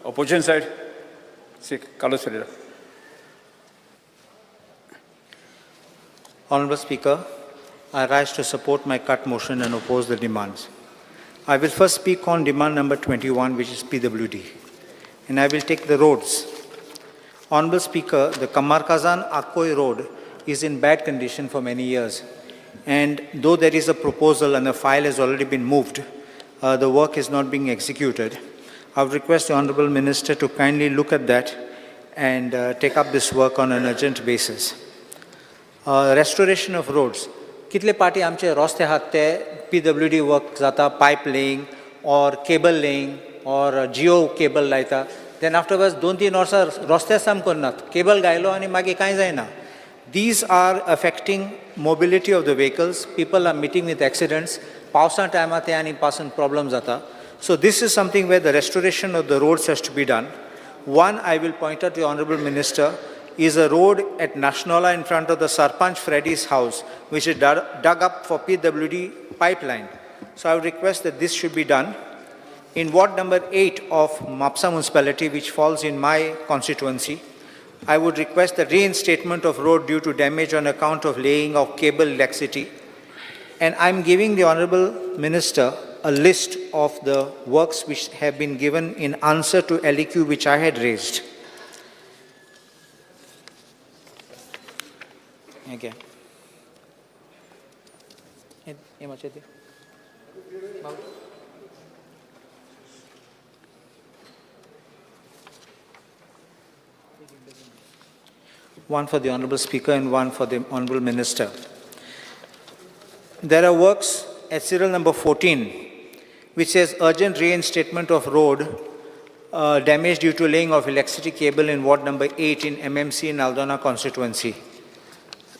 Opposition side, Carlos Ferreira. Honourable Speaker, I rise to support my cut motion and oppose the demands. I will first speak on demand number 21, which is PWD, and I will take the roads. Honourable Speaker, the Kamarkazan-Akkoy road is in bad condition for many years, and though there is a proposal and the file has already been moved, the work is not being executed. I would request the Honourable Minister to kindly look at that and take up this work on an urgent basis. Restoration of roads. Kitle party amche roste hatte PWD work zata, pipe laying or cable laying or geo cable laita. Then afterwards, don't orsa roste sam konnat. Cable gailo ani magi kai zaina. These are affecting mobility of the vehicles. People are meeting with accidents. Pausa time ate ani pasan problems zata. So this is something where the restoration of the roads has to be done. One, I will point out to the Honourable Minister, is a road at Nashnola in front of the Sarpanch Freddy's house, which is dug up for PWD pipeline. So I would request that this should be done. In ward number 8 of Mapsa municipality, which falls in my constituency, I would request the reinstatement of road due to damage on account of laying of cable electricity. And I'm giving the Honourable Minister a list of the works which have been given in answer to LEQ which I had raised. Okay. One for the Honourable Speaker and one for the Honourable Minister. There are works at serial number 14, which says urgent reinstatement of road damage due to laying of electricity cable in ward number 8 in MMC in Aldona constituency.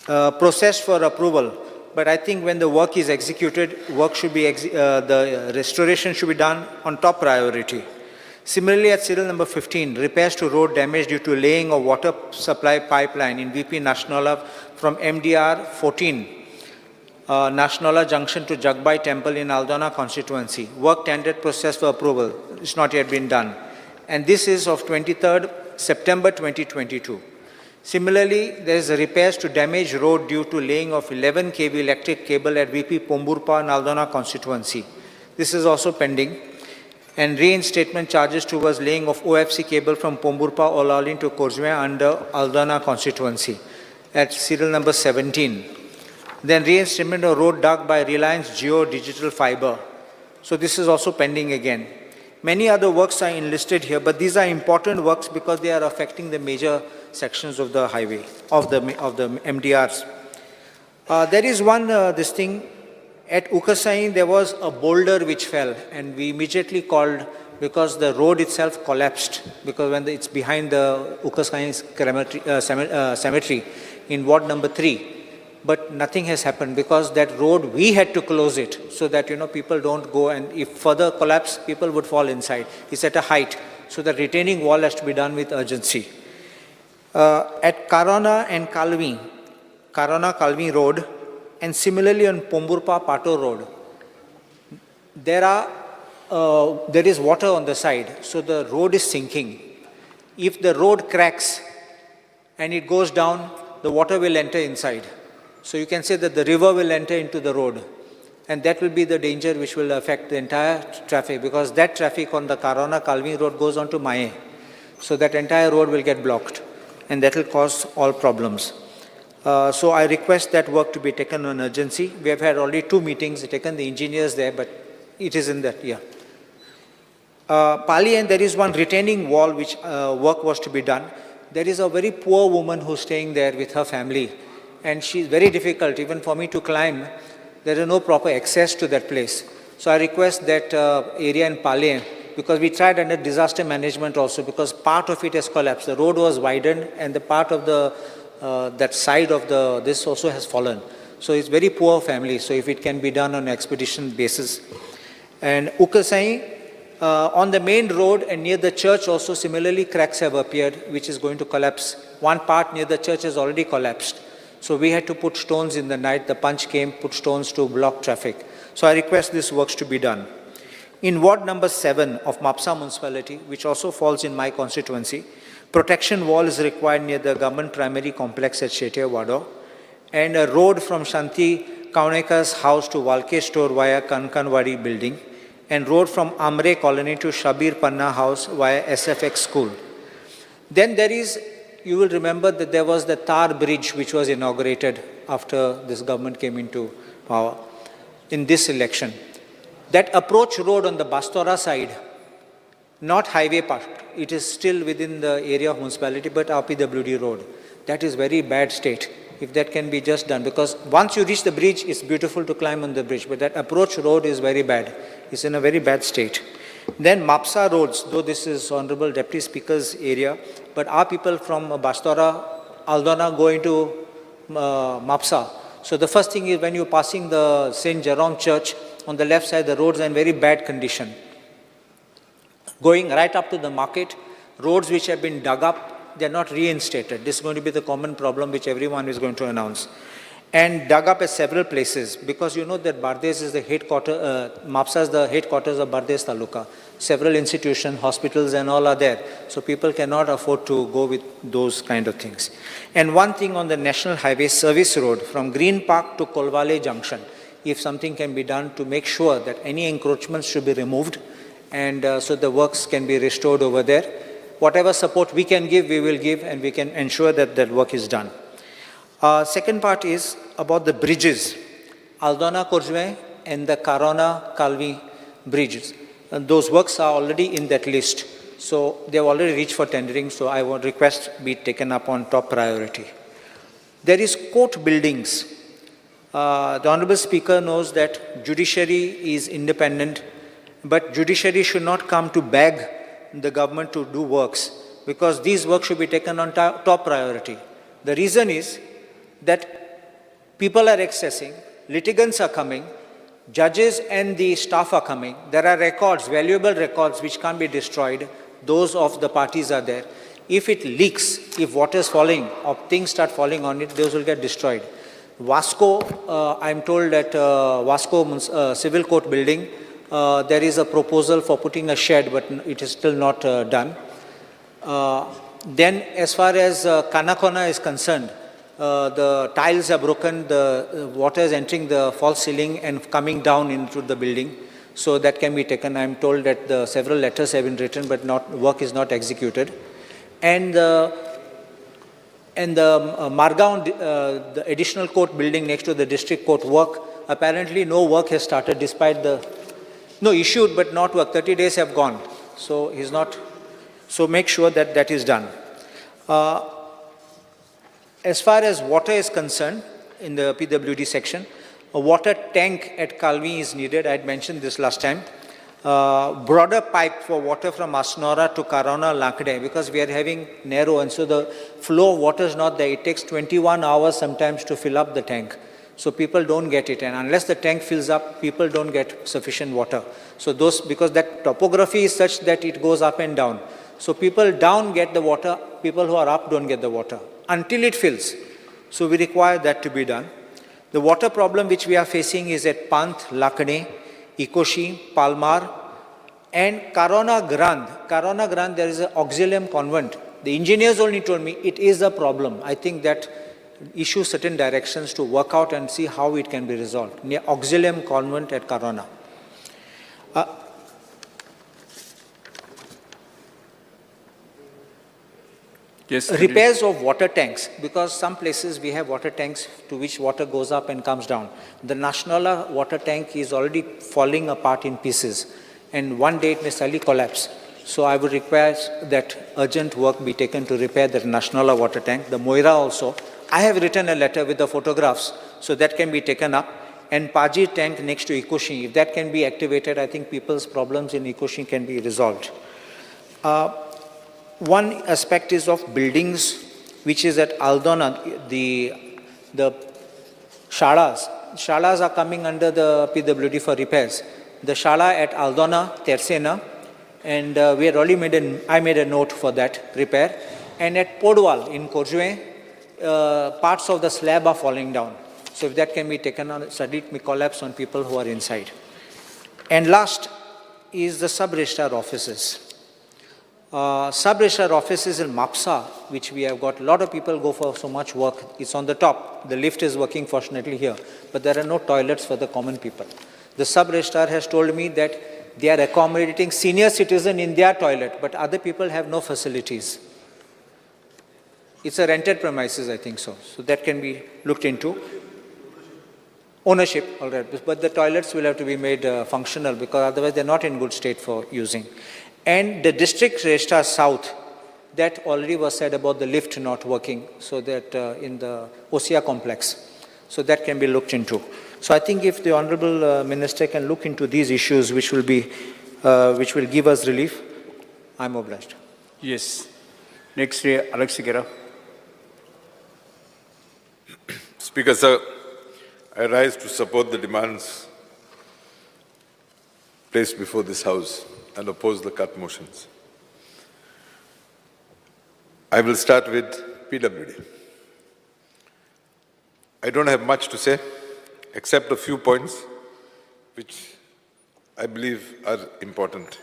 Processed for approval, but I think when the work is executed, work should be the restoration should be done on top priority. Similarly, at serial number 15, repairs to road damage due to laying of water supply pipeline in VP Nashnola from MDR 14, Nashnola Junction to Jagbai Temple in Aldona constituency. Work tendered process for approval. It's not yet been done. And this is of 23rd September 2022. Similarly, there is a repairs to damaged road due to laying of 11 kV electric cable at VP Pomburpa in Aldona constituency. This is also pending. And reinstatement charges towards laying of OFC cable from Pomburpa Olalin to Korzme under Aldona constituency at serial number 17. Then reinstatement of road dug by Reliance Geo Digital Fiber. So this is also pending again. Many other works are enlisted here, but these are important works because they are affecting the major sections of the highway, of the MDRs. There is one, this thing, at Ukasai there was a boulder which fell and we immediately called because the road itself collapsed because when it's behind the Ukasai cemetery in ward number 3. But nothing has happened because that road, we had to close it so that, people don't go and if further collapse, people would fall inside. It's at a height. So the retaining wall has to be done with urgency. At Karana and Kalvi, Karana-Kalvi Road, and similarly on Pomburpa Pato Road, there is water on the side, so the road is sinking. If the road cracks and it goes down, the water will enter inside. So you can say that the river will enter into the road, and that will be the danger which will affect the entire traffic because that traffic on the Karana-Kalvi Road goes on to Maye. So that entire road will get blocked, and that will cause all problems. So I request that work to be taken on urgency. We have had already 2 meetings, taken the engineers there, but it is in that, yeah. Pali, and there is one retaining wall which work was to be done. There is a very poor woman who's staying there with her family, and she's very difficult even for me to climb. There is no proper access to that place. So I request that area in Pali, because we tried under disaster management also, because part of it has collapsed. The road was widened and the part of the that side of this also has fallen. So it's very poor family. So if it can be done on an expedition basis. And Ukasai, on the main road and near the church also similarly cracks have appeared, which is going to collapse. One part near the church has already collapsed. So we had to put stones in the night. The punch came, put stones to block traffic. So I request this works to be done. In ward number 7 of Mapsa municipality, which also falls in my constituency, protection wall is required near the government primary complex at Shetia Wado, and a road from Shanti Kauneka's house to Valke store via Kankanwadi building, and road from Amre colony to Shabir Panna house via SFX school. Then there is, you will remember that there was the Tar bridge which was inaugurated after this government came into power in this election. That approach road on the Bastora side, not highway part, it is still within the area of municipality, but RPWD road. That is very bad state. If that can be just done, because once you reach the bridge, it's beautiful to climb on the bridge, but that approach road is very bad. It's in a very bad state. Then Mapsa roads, though this is Honorable Deputy Speaker's area, but our people from Bastora, Aldona go into Mapsa. So the first thing is when you're passing the St. Jerome Church, on the left side, the roads are in very bad condition. Going right up to the market, roads which have been dug up, they're not reinstated. This is going to be the common problem which everyone is going to announce. And dug up at several places, because you know that Bardes is the headquarters, Mapsa is the headquarters of Bardes Taluka. Several institutions, hospitals and all are there. So people cannot afford to go with those kind of things. And one thing on the National Highway Service Road from Green Park to Kolwale Junction, if something can be done to make sure that any encroachments should be removed, and so the works can be restored over there. Whatever support we can give, we will give, and we can ensure that that work is done. Second part is about the bridges, Aldona Korjme and the Karona Kalvi bridges. And those works are already in that list. So they have already reached for tendering, so I would request be taken up on top priority. There is court buildings. The Honorable Speaker knows that judiciary is independent, but judiciary should not come to beg the government to do works, because these works should be taken on top priority. The reason is that people are accessing, litigants are coming, judges and the staff are coming. There are records, valuable records which can't be destroyed. Those of the parties are there. If it leaks, if water is falling or things start falling on it, those will get destroyed. Vasco, I'm told that Vasco Civil Court building, there is a proposal for putting a shed, but it is still not done. Then as far as Kanakona is concerned, the tiles are broken, the water is entering the false ceiling and coming down into the building. So that can be taken. I'm told that several letters have been written, but work is not executed. And Margaon, the additional court building next to the district court work, apparently no work has started despite no issued but not work. 30 days have gone. So he's not, so make sure that that is done. As far as water is concerned, in the PWD section, a water tank at Kalvi is needed. I had mentioned this last time. Broader pipe for water from Asnora to Karona Lakde, because we are having narrow and so the flow of water is not there. It takes 21 hours sometimes to fill up the tank. So people don't get it, and unless the tank fills up, people don't get sufficient water. So because that topography is such that it goes up and down. So people down get the water, people who are up don't get the water until it fills. So we require that to be done. The water problem which we are facing is at Panth, Lakane, Ikoshi, Palmar, and Karona Grand. Karona Grand, there is an auxilium convent. The engineers only told me it is a problem. I think that issue certain directions to work out and see how it can be resolved. Near auxilium convent at Karona. Yes, repairs of water tanks, because some places we have water tanks to which water goes up and comes down. The Nashnala water tank is already falling apart in pieces, and one day it may suddenly collapse. So I would request that urgent work be taken to repair the Nashnala water tank. The Moira also. I have written a letter with the photographs, so that can be taken up. And Paji tank next to Ikoshi, if that can be activated, I think people's problems in Ikoshi can be resolved. One aspect is of buildings, which is at Aldona, the shalas. Shalas are coming under the PWD for repairs. The shala at Aldona, Tersena, and we had already I made a note for that repair. And at Podwal in Korjue, parts of the slab are falling down. So if that can be taken on, suddenly it may collapse on people who are inside. And last, is the sub-registrar offices. Sub-registrar offices in MAPSA, which we have got, a lot of people go for so much work. It's on the top. The lift is working fortunately here, but there are no toilets for the common people. The sub-registrar has told me that they are accommodating senior citizen in their toilet, but other people have no facilities. It's a rented premises, I think so. So that can be looked into. Ownership, all right, but the toilets will have to be made functional because otherwise they're not in good state for using. And the district registrar south, that already was said about the lift not working, so that in the OCR complex. So that can be looked into. So I think if the Honorable Minister can look into these issues which will give us relief, I'm obliged. Yes. Next, Alex Sigera. Speaker, sir, I rise to support the demands placed before this House and oppose the cut motions. I will start with PWD. I don't have much to say, except a few points which I believe are important.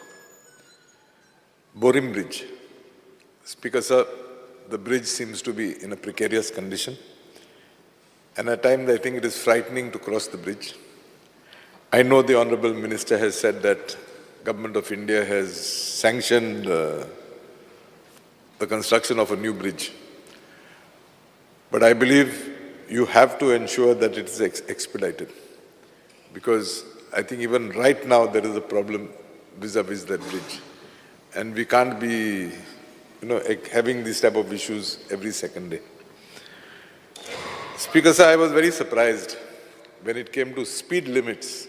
Borim Bridge. Speaker, sir, the bridge seems to be in a precarious condition, and at times I think it is frightening to cross the bridge. I know the Honourable Minister has said that Government of India has sanctioned the construction of a new bridge. But I believe you have to ensure that it is expedited, because I think even right now there is a problem vis-a-vis that bridge. And we can't be having these type of issues every second day. Speaker, sir, I was very surprised when it came to speed limits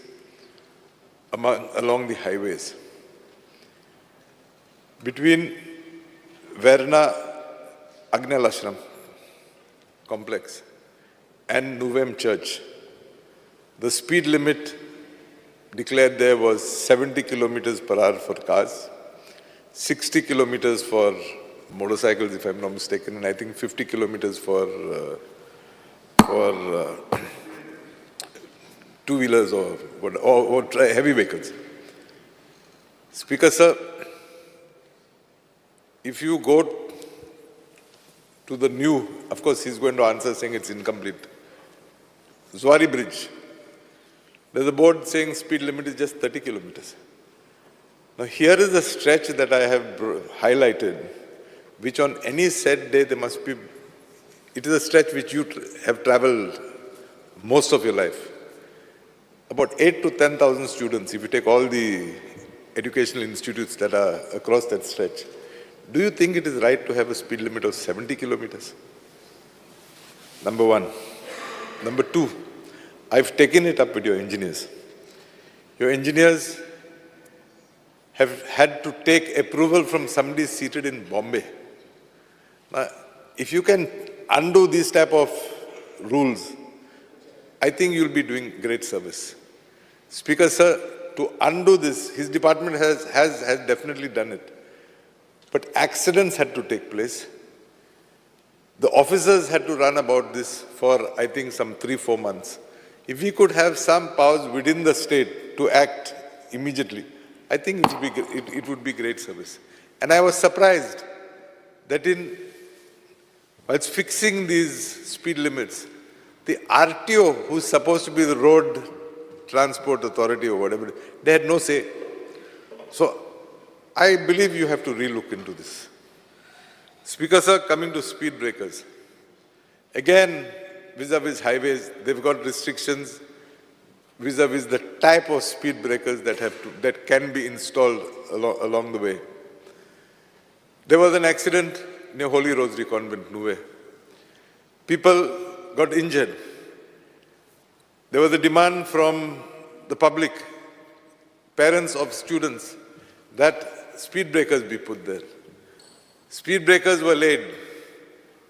along the highways. Between Verna Agnel Ashram complex and Nuvem Church, the speed limit declared there was 70 kilometers per hour for cars, 60 kilometers for motorcycles, if I'm not mistaken, and I think 50 kilometers for two-wheelers or heavy vehicles. Speaker, sir, if you go to the new, of course he's going to answer saying it's incomplete, Zuari Bridge, there's a board saying speed limit is just 30 kilometers. Now here is a stretch that I have highlighted, which on any said day there must be, it is a stretch which you have traveled most of your life. About 8 to 10,000 students, if you take all the educational institutes that are across that stretch. Do you think it is right to have a speed limit of 70 kilometers? Number one. Number two, I've taken it up with your engineers. Your engineers have had to take approval from somebody seated in Bombay. Now, if you can undo these type of rules, I think you'll be doing great service. Speaker, sir, to undo this, his department has definitely done it. But accidents had to take place. The officers had to run about this for, I think, some 3-4 months. If we could have some powers within the state to act immediately, I think it would be great service. And I was surprised that whilst fixing these speed limits, the RTO, who's supposed to be the Road Transport Authority or whatever, they had no say. So I believe you have to relook into this. Speaker, sir, coming to speed breakers. Again, vis-a-vis highways, they've got restrictions vis-a-vis the type of speed breakers that can be installed along the way. There was an accident near Holy Rosary Convent, Nuwe. People got injured. There was a demand from the public, parents of students, that speed breakers be put there. Speed breakers were laid.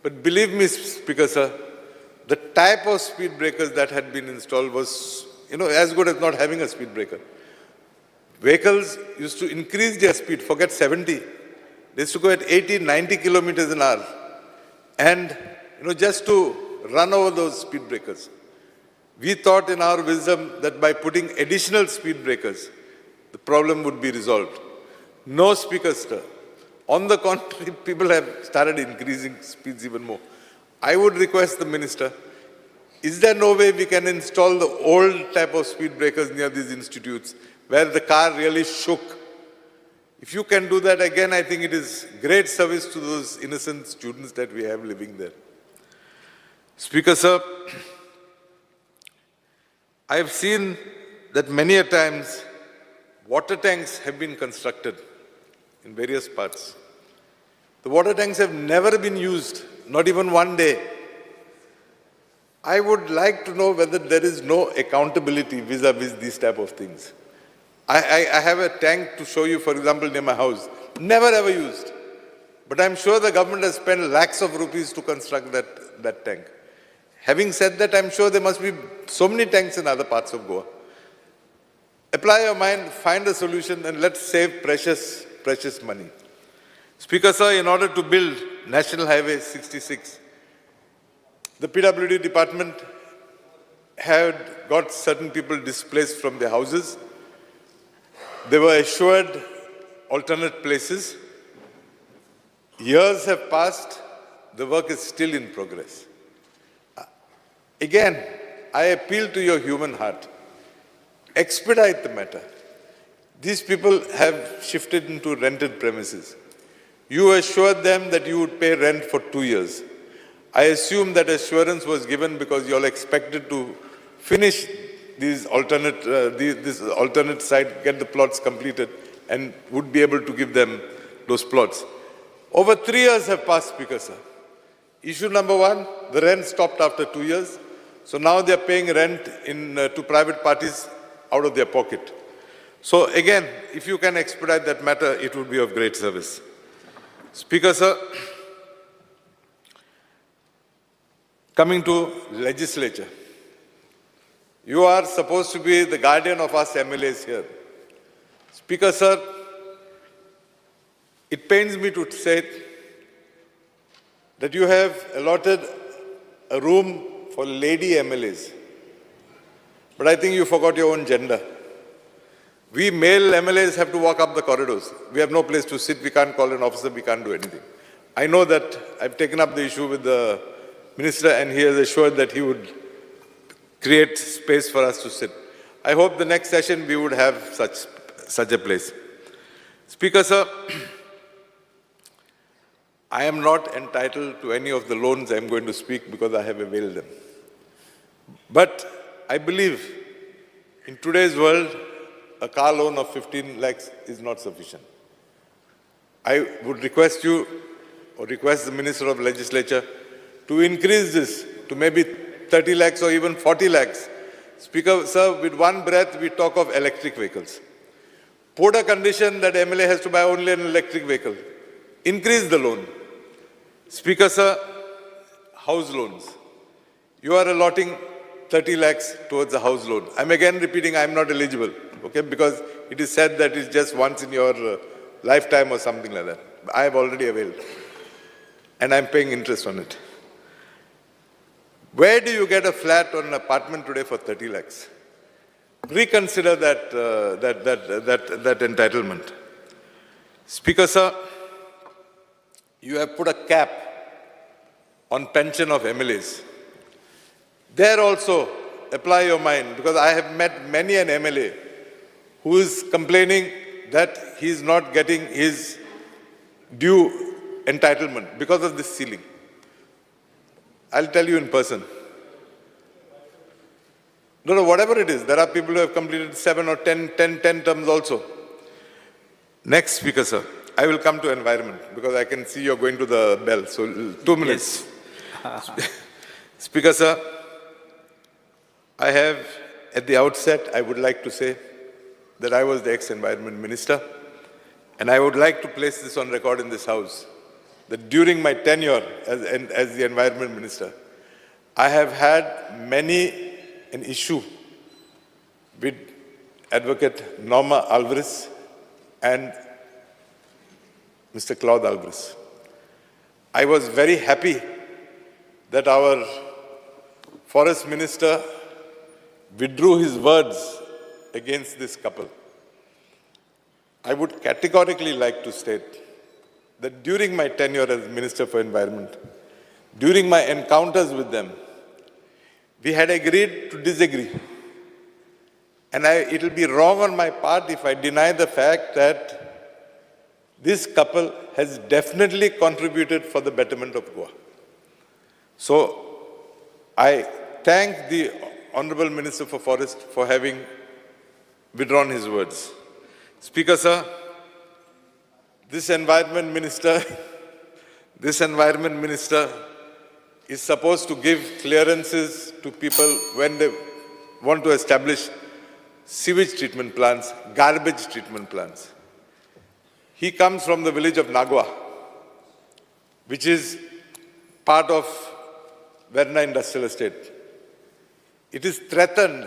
But believe me, Speaker, sir, the type of speed breakers that had been installed was, as good as not having a speed breaker. Vehicles used to increase their speed, forget 70. They used to go at 80, 90 kilometers an hour. And, just to run over those speed breakers. We thought in our wisdom that by putting additional speed breakers, the problem would be resolved. No, Speaker, sir. On the contrary, people have started increasing speeds even more. I would request the Minister, is there no way we can install the old type of speed breakers near these institutes where the car really shook? If you can do that again, I think it is great service to those innocent students that we have living there. Speaker, sir, I have seen that many a times water tanks have been constructed in various parts. The water tanks have never been used, not even one day. I would like to know whether there is no accountability vis-a-vis these type of things. I have a tank to show you, for example, near my house, never ever used. But I'm sure the government has spent lakhs of rupees to construct that tank. Having said that, I'm sure there must be so many tanks in other parts of Goa. Apply your mind, find a solution, and let's save precious, precious money. Speaker, sir, in order to build National Highway 66, the PWD department had got certain people displaced from their houses. They were assured alternate places. Years have passed, the work is still in progress. Again, I appeal to your human heart. Expedite the matter. These people have shifted into rented premises. You assured them that you would pay rent for 2 years. I assume that assurance was given because you all expected to finish this alternate site, get the plots completed, and would be able to give them those plots. Over 3 years have passed, Speaker, sir. Issue number 1, the rent stopped after 2 years. So now they are paying rent to private parties out of their pocket. So again, if you can expedite that matter, it would be of great service. Speaker, sir, coming to legislature, you are supposed to be the guardian of us MLAs here. Speaker, sir, it pains me to say that you have allotted a room for lady MLAs. But I think you forgot your own gender. We male MLAs have to walk up the corridors. We have no place to sit. We can't call an officer. We can't do anything. I know that I've taken up the issue with the Minister and he has assured that he would create space for us to sit. I hope the next session we would have such a place. Speaker, sir, I am not entitled to any of the loans I'm going to speak because I have availed them. But I believe in today's world, a car loan of 15 lakhs is not sufficient. I would request you or request the Minister of Legislature to increase this to maybe 30 lakhs or even 40 lakhs. Speaker, sir, with one breath, we talk of electric vehicles. Put a condition that MLA has to buy only an electric vehicle. Increase the loan. Speaker, sir, house loans. You are allotting 30 lakhs towards a house loan. I'm again repeating, I'm not eligible, okay, because it is said that it's just once in your lifetime or something like that. I have already availed, and I'm paying interest on it. Where do you get a flat or an apartment today for 30 lakhs? Reconsider that entitlement. Speaker, sir, you have put a cap on pension of MLAs. There also, apply your mind, because I have met many an MLA who is complaining that he is not getting his due entitlement because of this ceiling. I'll tell you in person. No, whatever it is, there are people who have completed 7 or 10 terms also. Next, Speaker, sir, I will come to environment because I can see you're going to the bell. So 2 minutes. Yes. Speaker, sir, I have, at the outset, I would like to say that I was the ex-environment minister, and I would like to place this on record in this house, that during my tenure as the environment minister, I have had many an issue with Advocate Norma Alvarez and Mr. Claude Alvarez. I was very happy that our forest minister withdrew his words against this couple. I would categorically like to state that during my tenure as Minister for Environment, during my encounters with them, we had agreed to disagree. And it will be wrong on my part if I deny the fact that this couple has definitely contributed for the betterment of Goa. So I thank the Honorable Minister for Forest for having withdrawn his words. Speaker, sir, this Environment Minister is supposed to give clearances to people when they want to establish sewage treatment plants, garbage treatment plants. He comes from the village of Nagwa, which is part of Verna Industrial Estate. It is threatened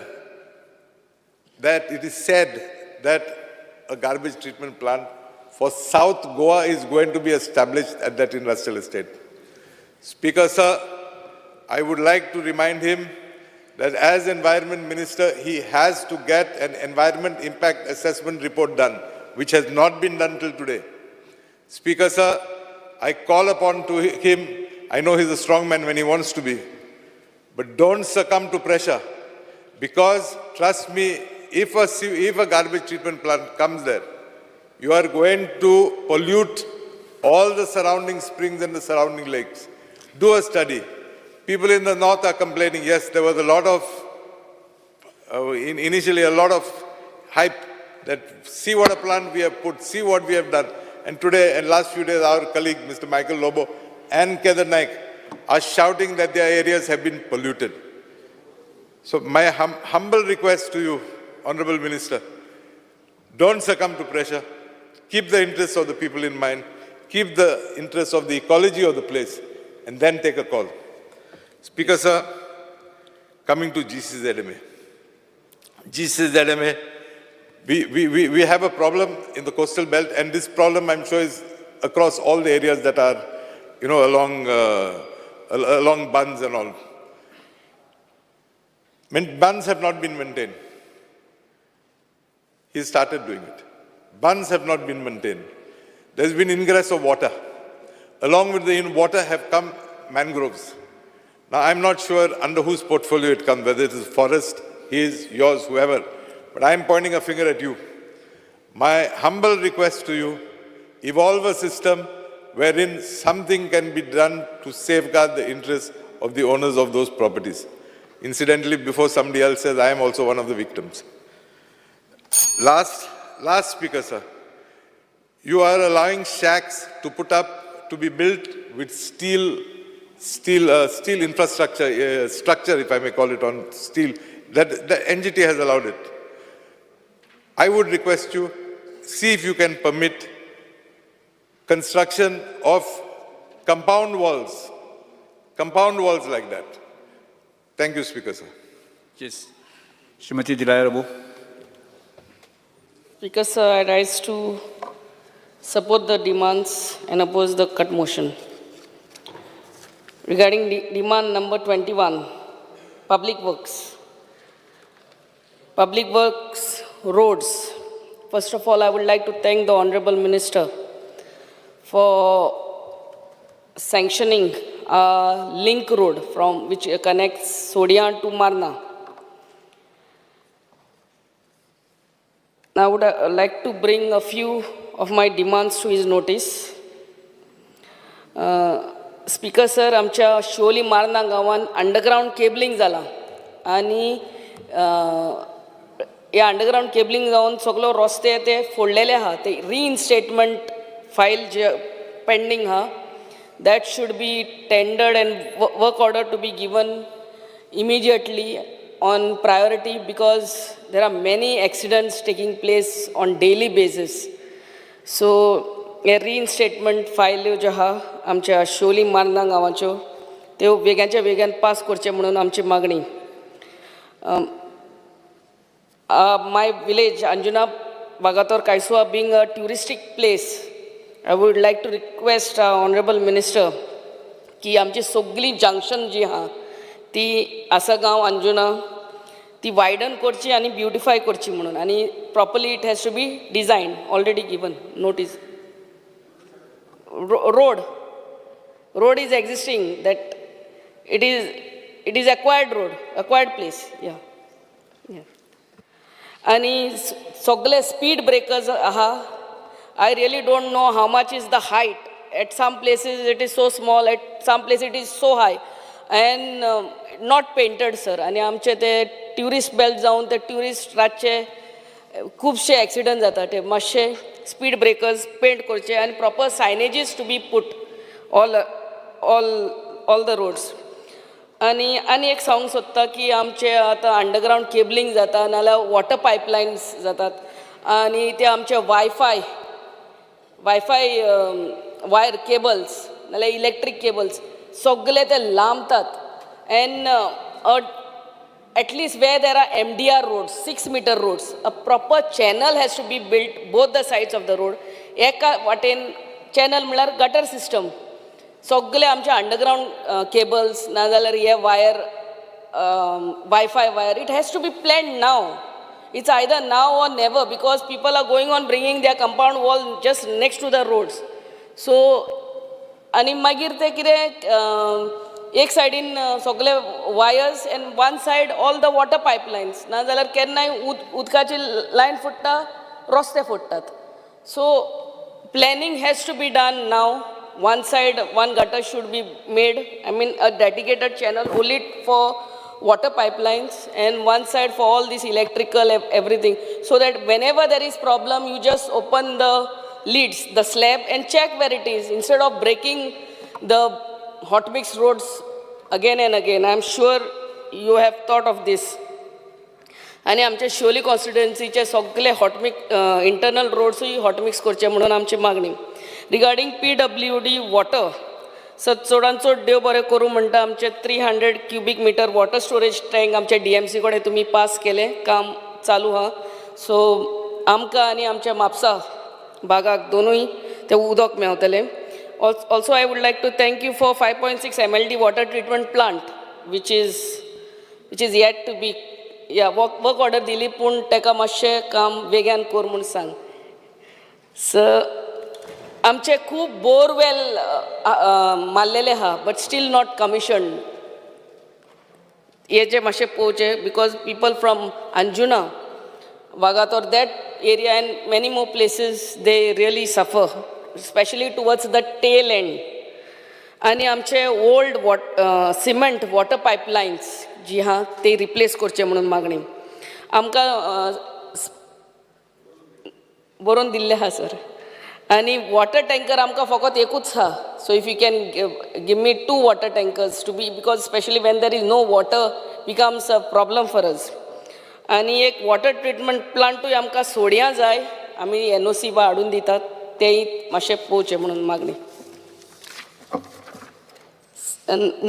that it is said that a garbage treatment plant for South Goa is going to be established at that industrial estate. Speaker, sir, I would like to remind him that as Environment Minister, he has to get an Environment Impact Assessment report done, which has not been done till today. Speaker, sir, I call upon to him, I know he's a strong man when he wants to be, but don't succumb to pressure, because trust me, if a garbage treatment plant comes there, you are going to pollute all the surrounding springs and the surrounding lakes. Do a study. People in the north are complaining, yes, there was a lot of, initially a lot of hype that see what a plant we have put, see what we have done. And today, and last few days, our colleague, Mr. Michael Lobo and Kedar Naik are shouting that their areas have been polluted. So my humble request to you, Honorable Minister, don't succumb to pressure. Keep the interests of the people in mind. Keep the interests of the ecology of the place, and then take a call. Speaker, sir, coming to GCZMA. GCZMA, we have a problem in the coastal belt, and this problem, I'm sure, is across all the areas that are, along bunds and all. Bunds have not been maintained. He started doing it. Bunds have not been maintained. There's been ingress of water. Along with the water have come mangroves. Now, I'm not sure under whose portfolio it comes, whether it is forest, his, yours, whoever. But I'm pointing a finger at you. My humble request to you, evolve a system wherein something can be done to safeguard the interests of the owners of those properties. Incidentally, before somebody else says, I am also one of the victims. Last Speaker, sir, you are allowing shacks to be built with steel infrastructure, structure, if I may call it, on steel. That the NGT has allowed it. I would request you, see if you can permit construction of compound walls like that. Thank you, Speaker, sir. Yes. Srimati Dilayarabu. Speaker, sir, I rise to support the demands and oppose the cut motion. Regarding demand number 21, public works. Public works, roads. First of all, I would like to thank the Honorable Minister for sanctioning a link road from which connects Sodian to Marna. Now, I would like to bring a few of my demands to his notice. Speaker, sir, आमच्या Siolim Marna गावान underground cabling जाला आणि या underground cabling जावन सगळो रस्ते ते फोडलेले आहा ते रिइन्स्टेटमेंट फाईल जे पेंडिंग आहा that should be tendered and work order to be given immediately on priority, because there are many accidents taking place on daily basis. So a reinstatement file जो हा आमच्या शिवोली मार्ना गांवाच्यो त्यो वेगाच्या वेगान पास करचे म्हणून आमची मागणी. My village Anjuna Bagator Kaisua being a touristic place, I would like to request Honorable Minister की आमची सगळी जंक्शन जी हा ती आसागांव अंजुना ती वायडन करची आणि ब्युटिफाय करची म्हणून आणि properly it has to be design already given notice road is existing that it is acquired place आणि सगळे speed breakers आहा I really don't know how much is the height. At some places it is so small, at some places it is so high and not painted sir. आणि आमचे ते tourist belt जाऊन ते tourist रातचे खूपशे accident जाता ते मातशे speed breakers paint करचे आणि proper signages to be put all the roads. आणि एक सांगूंक सोदता की आमचे आतां अंडरग्रावंड केबलिंग जाता नाल्यार वॉटर पायपलायन्स जातात आणि ते आमचे वायफाय वायर केबल्स नाल्यार इलेक्ट्रीक केबल्स सगळे ते लांबतात and at least where there are MDR roads, 6-meter roads, a proper channel has to be built both the sides of the road. Eka vaten channel म्हळ्यार gutter system. सगळे आमचे underground cables नाजाल्यार हे wire wifi wire it has to be planned now. It's either now or never because people are going on bringing their compound wall just next to the roads. So आणि मागीर ते कितें एक सायडीन सगळे wires and one side all the water pipelines नाजाल्यार केन्नाय उदकाची लायन फुट्टा रस्ते फुट्टात. So planning has to be done now. One side, one gutter should be made, I mean a dedicated channel only for water pipelines and one side for all this electrical everything, so that whenever there is problem you just open the lids, the slab and check where it is instead of breaking the hot mix roads again and again. I am sure you have thought of this. आणि आमचे शिवोली कॉन्स्टिट्युएन्सीचे सगळे hot mix internal रोड्सूय hot mix करचे म्हणून आमची मागणी. Regarding PWD water चडांत चड देव बरें करूं म्हणटा आमचे 300 cubic metre water storage tank आमचे DMC कडेन तुमी पास केले, काम चालू आहा. सो आमकां आनी आमच्या म्हापसा भागाक दोनूय ते उदक मेळटलें. Also I would like to thank you for 5.6 MLD water treatment plant which is yet to be work order दिली पूण तेका मातशें काम वेग्यान कर म्हूण सांग. आमचे खूब बोरवेल मारलेले आहा बट स्टील नॉट कमिशन्ड. हेजे मातशें पळोवचे because people from Anjuna Vagator that area and many more places they really suffer specially towards the tail end. आणि आमचे ओल्ड सिमेंट वॉटर पायपलायन्स जी आहा ते रिप्लेस करचे म्हणून मागणी. आमकां बरोवन दिल्ले आहा सर. आणि वॉटर टँकर आमकां फकत एकूच आहा. So if you can give me 2 water tankers to be because specially when there is no water becomes a problem for us. आणि एक वॉटर ट्रिटमेंट प्लांटूय आमकां सोड्यां जाय. आमी NOC बा हाडून दितात तेय मातशें पळोवचें म्हणून मागणी.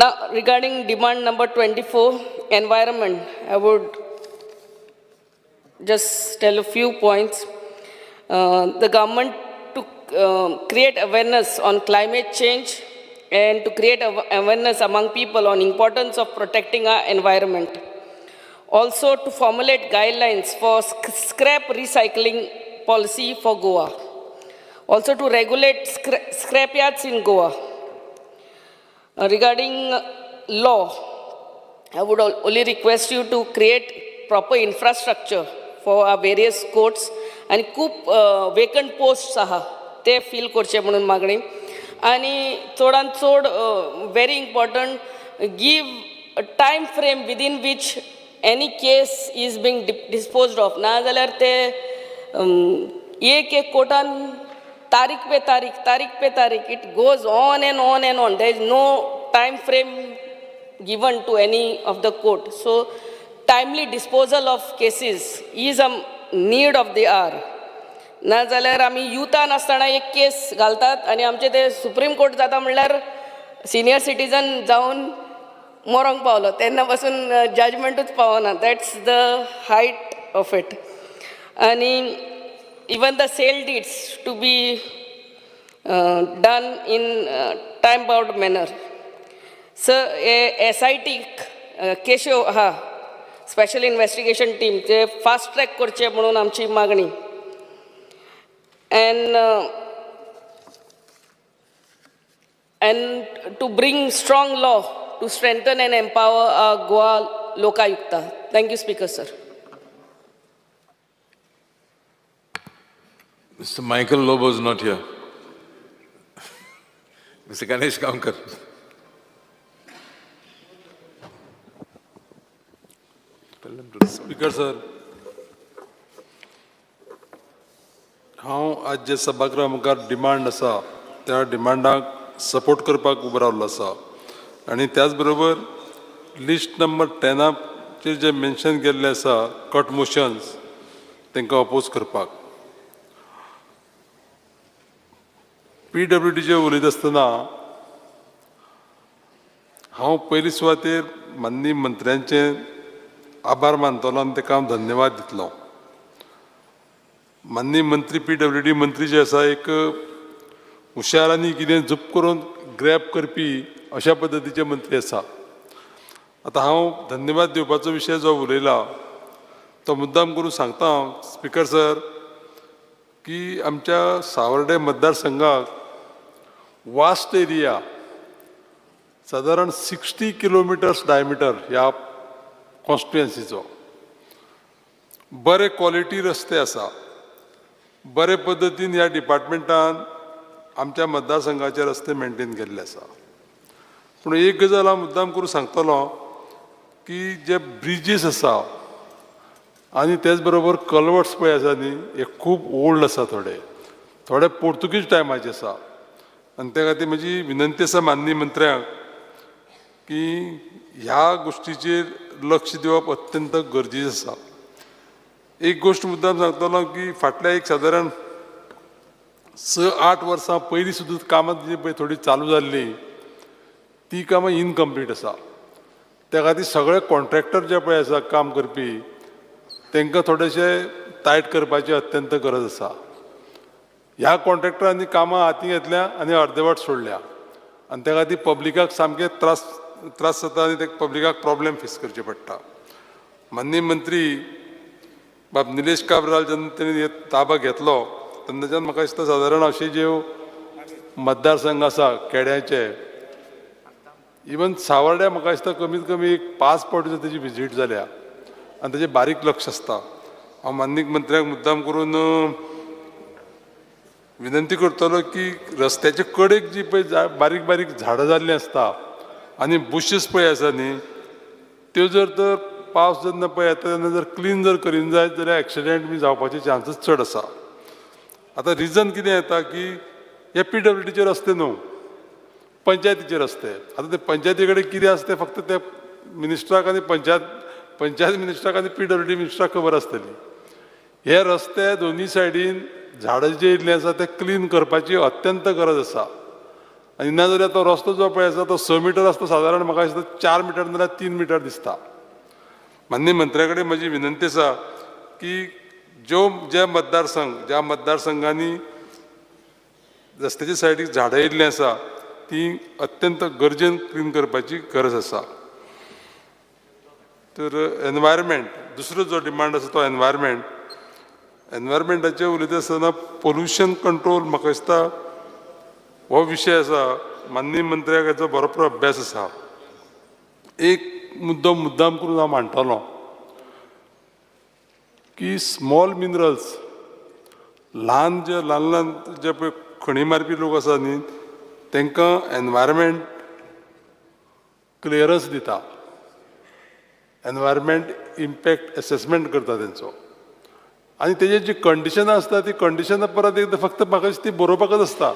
Now regarding demand number 24, environment, I would just tell a few points. The government to create awareness on climate change and to create awareness among people on importance of protecting our environment. Also to formulate guidelines for scrap recycling policy for Goa. Also to regulate scrapyards in Goa. Regarding law, I would only request you to create proper infrastructure for our various courts and खूप vacant posts आहा ते fill करचे म्हणून मागणी. आणि चडांत चड very important give a time frame within which any case is being disposed of. नाजाल्यार ते एक कोर्टान तारीख पे तारीख it goes on and on and on. There is no time frame given to any of the court. So timely disposal of cases is a need of the hour. नाजाल्यार आमी युथान आसतना एक केस घालतात आनी आमचे ते सुप्रीम कोर्ट जाता म्हणल्यार सिनियर सिटीजन जावन मरोंक पावलो तेन्ना पासून जजमेंटूच पावना. That's the height of it. आनी even the sale deeds to be done in time-bound manner. So, SIT Keshav special investigation team ते फास्ट ट्रॅक करचे म्हणून आमची मागणी. and to bring strong law to strengthen and empower our Goa Lokayukta. Thank you, Speaker, sir. Mr. Michael Lobo is not here. Mr. Ganesh Kamkar. Speaker sir, हांव आज जे सभागृहा मुखार demand आसा त्या डिमांडाक सपोर्ट करपाक उबो रावल्लो आसा आनी त्याच बरोबर लिस्ट नंबर 10 जे मेन्शन केल्ले आसा कट मोशन्स तांकां अपोज करपाक. PWDचे उलयता आसतना हांव पयली सुवातेर माननीय मंत्र्यांचे आभार मानतलो आनी ताका हांव धन्यवाद दितलो. माननीय मंत्री PWD मंत्री जे आसा एक हुशार आनी कितें झूप करून ग्रॅब करपी अशा पद्दतीचे मंत्री आसा. आतां हांव धन्यवाद दिवपाचो विशय जो उलयला तो मुद्दाम करून सांगता हांव स्पीकर सर की आमच्या सावर्डे मतदारसंघाक वास्ट एरिया सादारण 60 किलोमिटर्स डायमिटर ह्या कॉन्स्टिट्युएन्सीचो बरे क्वॉलिटी रस्ते आसा. बरे पद्दतीन ह्या डिपार्टमेंटान आमच्या मतदारसंघाचे रस्ते मेंटेन केल्ले आसा. पूण एक गजाल हांव मुद्दाम करून सांगतलो की जे ब्रिजीस आसा आनी तेच बरोबर कल्वर्ट्स पळय आसा न्ही हे खूब ओल्ड आसा. थोडे पोर्तुगीज टायमाचे आसा आनी त्या खातीर म्हजी विनंती आसा माननीय मंत्र्याक की ह्या गोश्टीचेर लक्ष दिवप अत्यंत गरजेचें आसा. एक गोश्ट मुद्दाम सांगतलो की फाटल्या एक सादारण 6-8 वर्सां पयलीं सुद्दां कामां जी पळय थोडी चालू जाल्ली ती कामां इनकम्प्लीट आसा. त्या खातीर सगळे कॉन्ट्रॅक्टर जे पळय आसा काम करपी तांकां थोडेशे टायट करपाची अत्यंत गरज आसा. ह्या कॉन्ट्रॅक्टरांनी कामां हाती घेतल्या आनी अर्देवट सोडल्या आनी त्या खातीर पब्लिकाक सामके त्रास जाता आनी ते पब्लिकाक प्रॉब्लेम फेस करचे पडटा. माननीय मंत्री बाब निलेश काब्राल जेन्ना तेणी ताबा घेतलो तेन्नाच्यान म्हाका दिसता सादारण अशे जे मतदारसंघ आसा खेड्याचे इवन सावर्ड्या म्हाका दिसता कमीत कमी एक 5 फावटी तेजी विजीट जाल्या आनी तेजें बारीक लक्ष आसता. हांव माननीय मंत्र्याक मुद्दाम करून विनंती करतलो की रस्त्याचे कडेक जी पळय बारीक बारीक झाडां जाल्लीं आसता आनी बुशीस पळय आसा न्ही त्यो जर तर पावस जेन्ना पळय येता तेन्ना जर क्लीन जर करीन जायत जाल्यार एक्सिडेंट बी जावपाचे चान्सीस चड आसा. आतां रिजन कितें येता की हे PWDचे रस्ते न्हू पंचायतीचे रस्ते. आतां ते पंचायती कडेन कितें आसा तें फक्त त्या मिनिस्टराक आनी पंचायत मिनिस्टराक आनी PWD मिनिस्टराक खबर आसतली. हे रस्ते दोनी सायडीन झाडां जे येयल्लीं आसा ते क्लीन करपाची अत्यंत गरज आसा. आनी ना जाल्यार तो रस्तो जो पळय आसा तो 6 मिटर आसता सादारण म्हाका दिसता 4 मिटर नाल्यार 3 मिटर दिसता. माननीय मंत्र्या कडेन म्हजी विनंती आसा की ज्या मतदारसंघांनी रस्त्याच्या सायडीक झाडां येयल्लीं आसा ती अत्यंत गरजेन क्लीन करपाची गरज आसा. तर एनवायरमेंट दुसरो जो डिमांड आसा तो एनवायरमेंटाचेर उलयता आसतना पोल्युशन कंट्रोल म्हाका दिसता हो विशय आसा. माननीय मंत्र्याक हेचो बरोबर अभ्यास आसा. एक मुद्दाम करून हांव मांडटलों की स्मॉल मिनरल्स ल्हान जे पळय खणी मारपी लोक आसा न्ही तांकां एनवायरमेंट क्लियरन्स दिता. एनवायरमेंट इम्पॅक्ट एसेसमेंट करता तेंचो आनी तेजे जी कंडिशनां आसता ती कंडिशनां परत एकदां फक्त म्हाका दिसता ती बरोवपाकच आसता.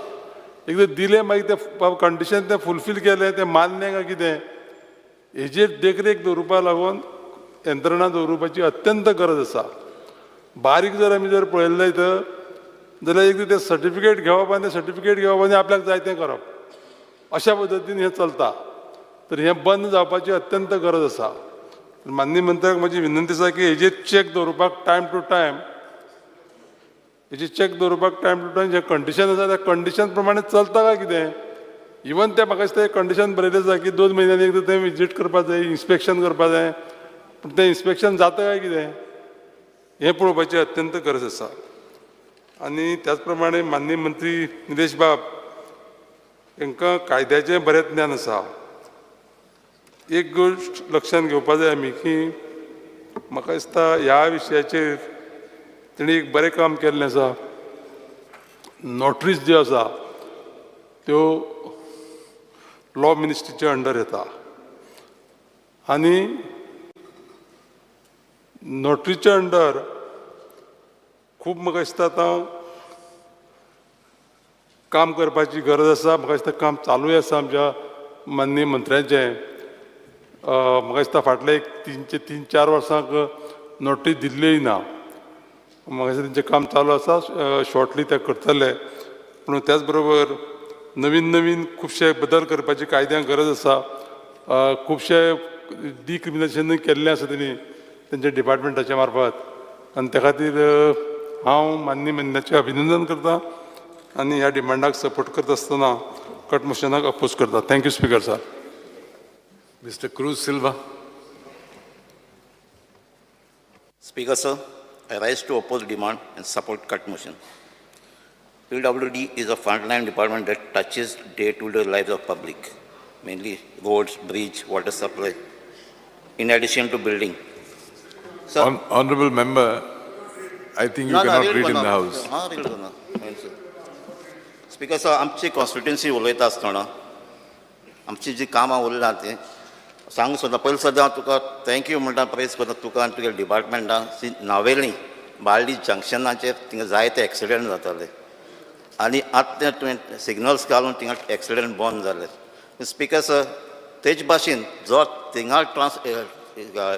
एकदां दिलें मागीर ते कंडिशन तें फुलफील केलें तें मान्य काय कितें हेजेर देखरेख दवरुपा लागून यंत्रणा दवरुपाची अत्यंत गरज आसा. बारीक जर आमी जर पळयलें जाल्यार एकदां तें सर्टिफिकेट घेवप आनी आपल्याक जाय तें करप अशा पद्दतीन हें चलता. तर हें बंद जावपाची अत्यंत गरज आसा. माननीय मंत्र्याक म्हजी विनंती आसा की हेजेर चॅक दवरुपाक टायम टू टायम जे कंडिशन आसा त्या कंडिशन प्रमाणे चलता काय कितें. इवन ते म्हाका दिसता कंडिशन बरयलें आसा की 2 म्हयन्यांनी एकदां तें विजीट करपाक जाय, इन्स्पेक्शन करपाक जाय. पूण तें इन्स्पेक्शन जाता काय कितें हें पळोवपाची अत्यंत गरज आसा. आनी त्याच प्रमाणे माननीय मंत्री निलेश बाब हांकां कायद्याचें बरें ज्ञान आसा. एक गोश्ट लक्षांत घेवपा जाय आमी की म्हाका दिसता ह्या विशयाचेर तेणी एक बरें काम केल्लें आसा. नोटरीज ज्यो आसा त्यो लॉ मिनिस्ट्रीच्या अंडर येता आनी नोटरीच्या अंडर खूब म्हाका दिसता आतां काम करपाची गरज आसा. म्हाका दिसता काम चालूय आसा आमच्या माननीय मंत्र्याचें. म्हाका दिसता फाटले एक 3-4 वर्सांक नोटीस दिल्लीय ना. म्हाका दिसता तेंचें काम चालू आसा. शॉर्टली ते करतले. पूण त्याच बरोबर नवीन खुबशे बदल करपाची कायद्यांक गरज आसा. खुबशे डिक्रिमिनेशनूय केल्लें आसा तेणी तेंच्या डिपार्टमेंटाच्या मार्फत आनी त्या खातीर हांव माननीय मंत्र्याचें अभिनंदन करतां आनी ह्या डिमांडाक सपोर्ट करता आसतना कट मोशनाक अपोज करता. Thank you speaker sir. Mr. Cruz Silva. Speaker sir, I rise to oppose demand and support cut motion. PWD is a frontline department that touches day-to-day lives of public, mainly roads, bridge, water supply, in addition to building. Sir, Honorable member, I think you cannot read in the house. Speaker sir, आमची constituency उलयता आसतना आमची जी कामां उरला ती सांगू सोदता. पयलीं सद्दां हांव तुका थँक्यू म्हणटा, प्रेज करता तुका आनी तुगे डिपार्टमेंटान नावेली बाळ्ळी जंक्शनाचेर थिंगा जायते एक्सिडेंट जाताले आनी आतां तुवें सिग्नल्स घालून थिंगा एक्सिडेंट बंद जाले. स्पीकर सर, तेच भाशेन जो थिंगा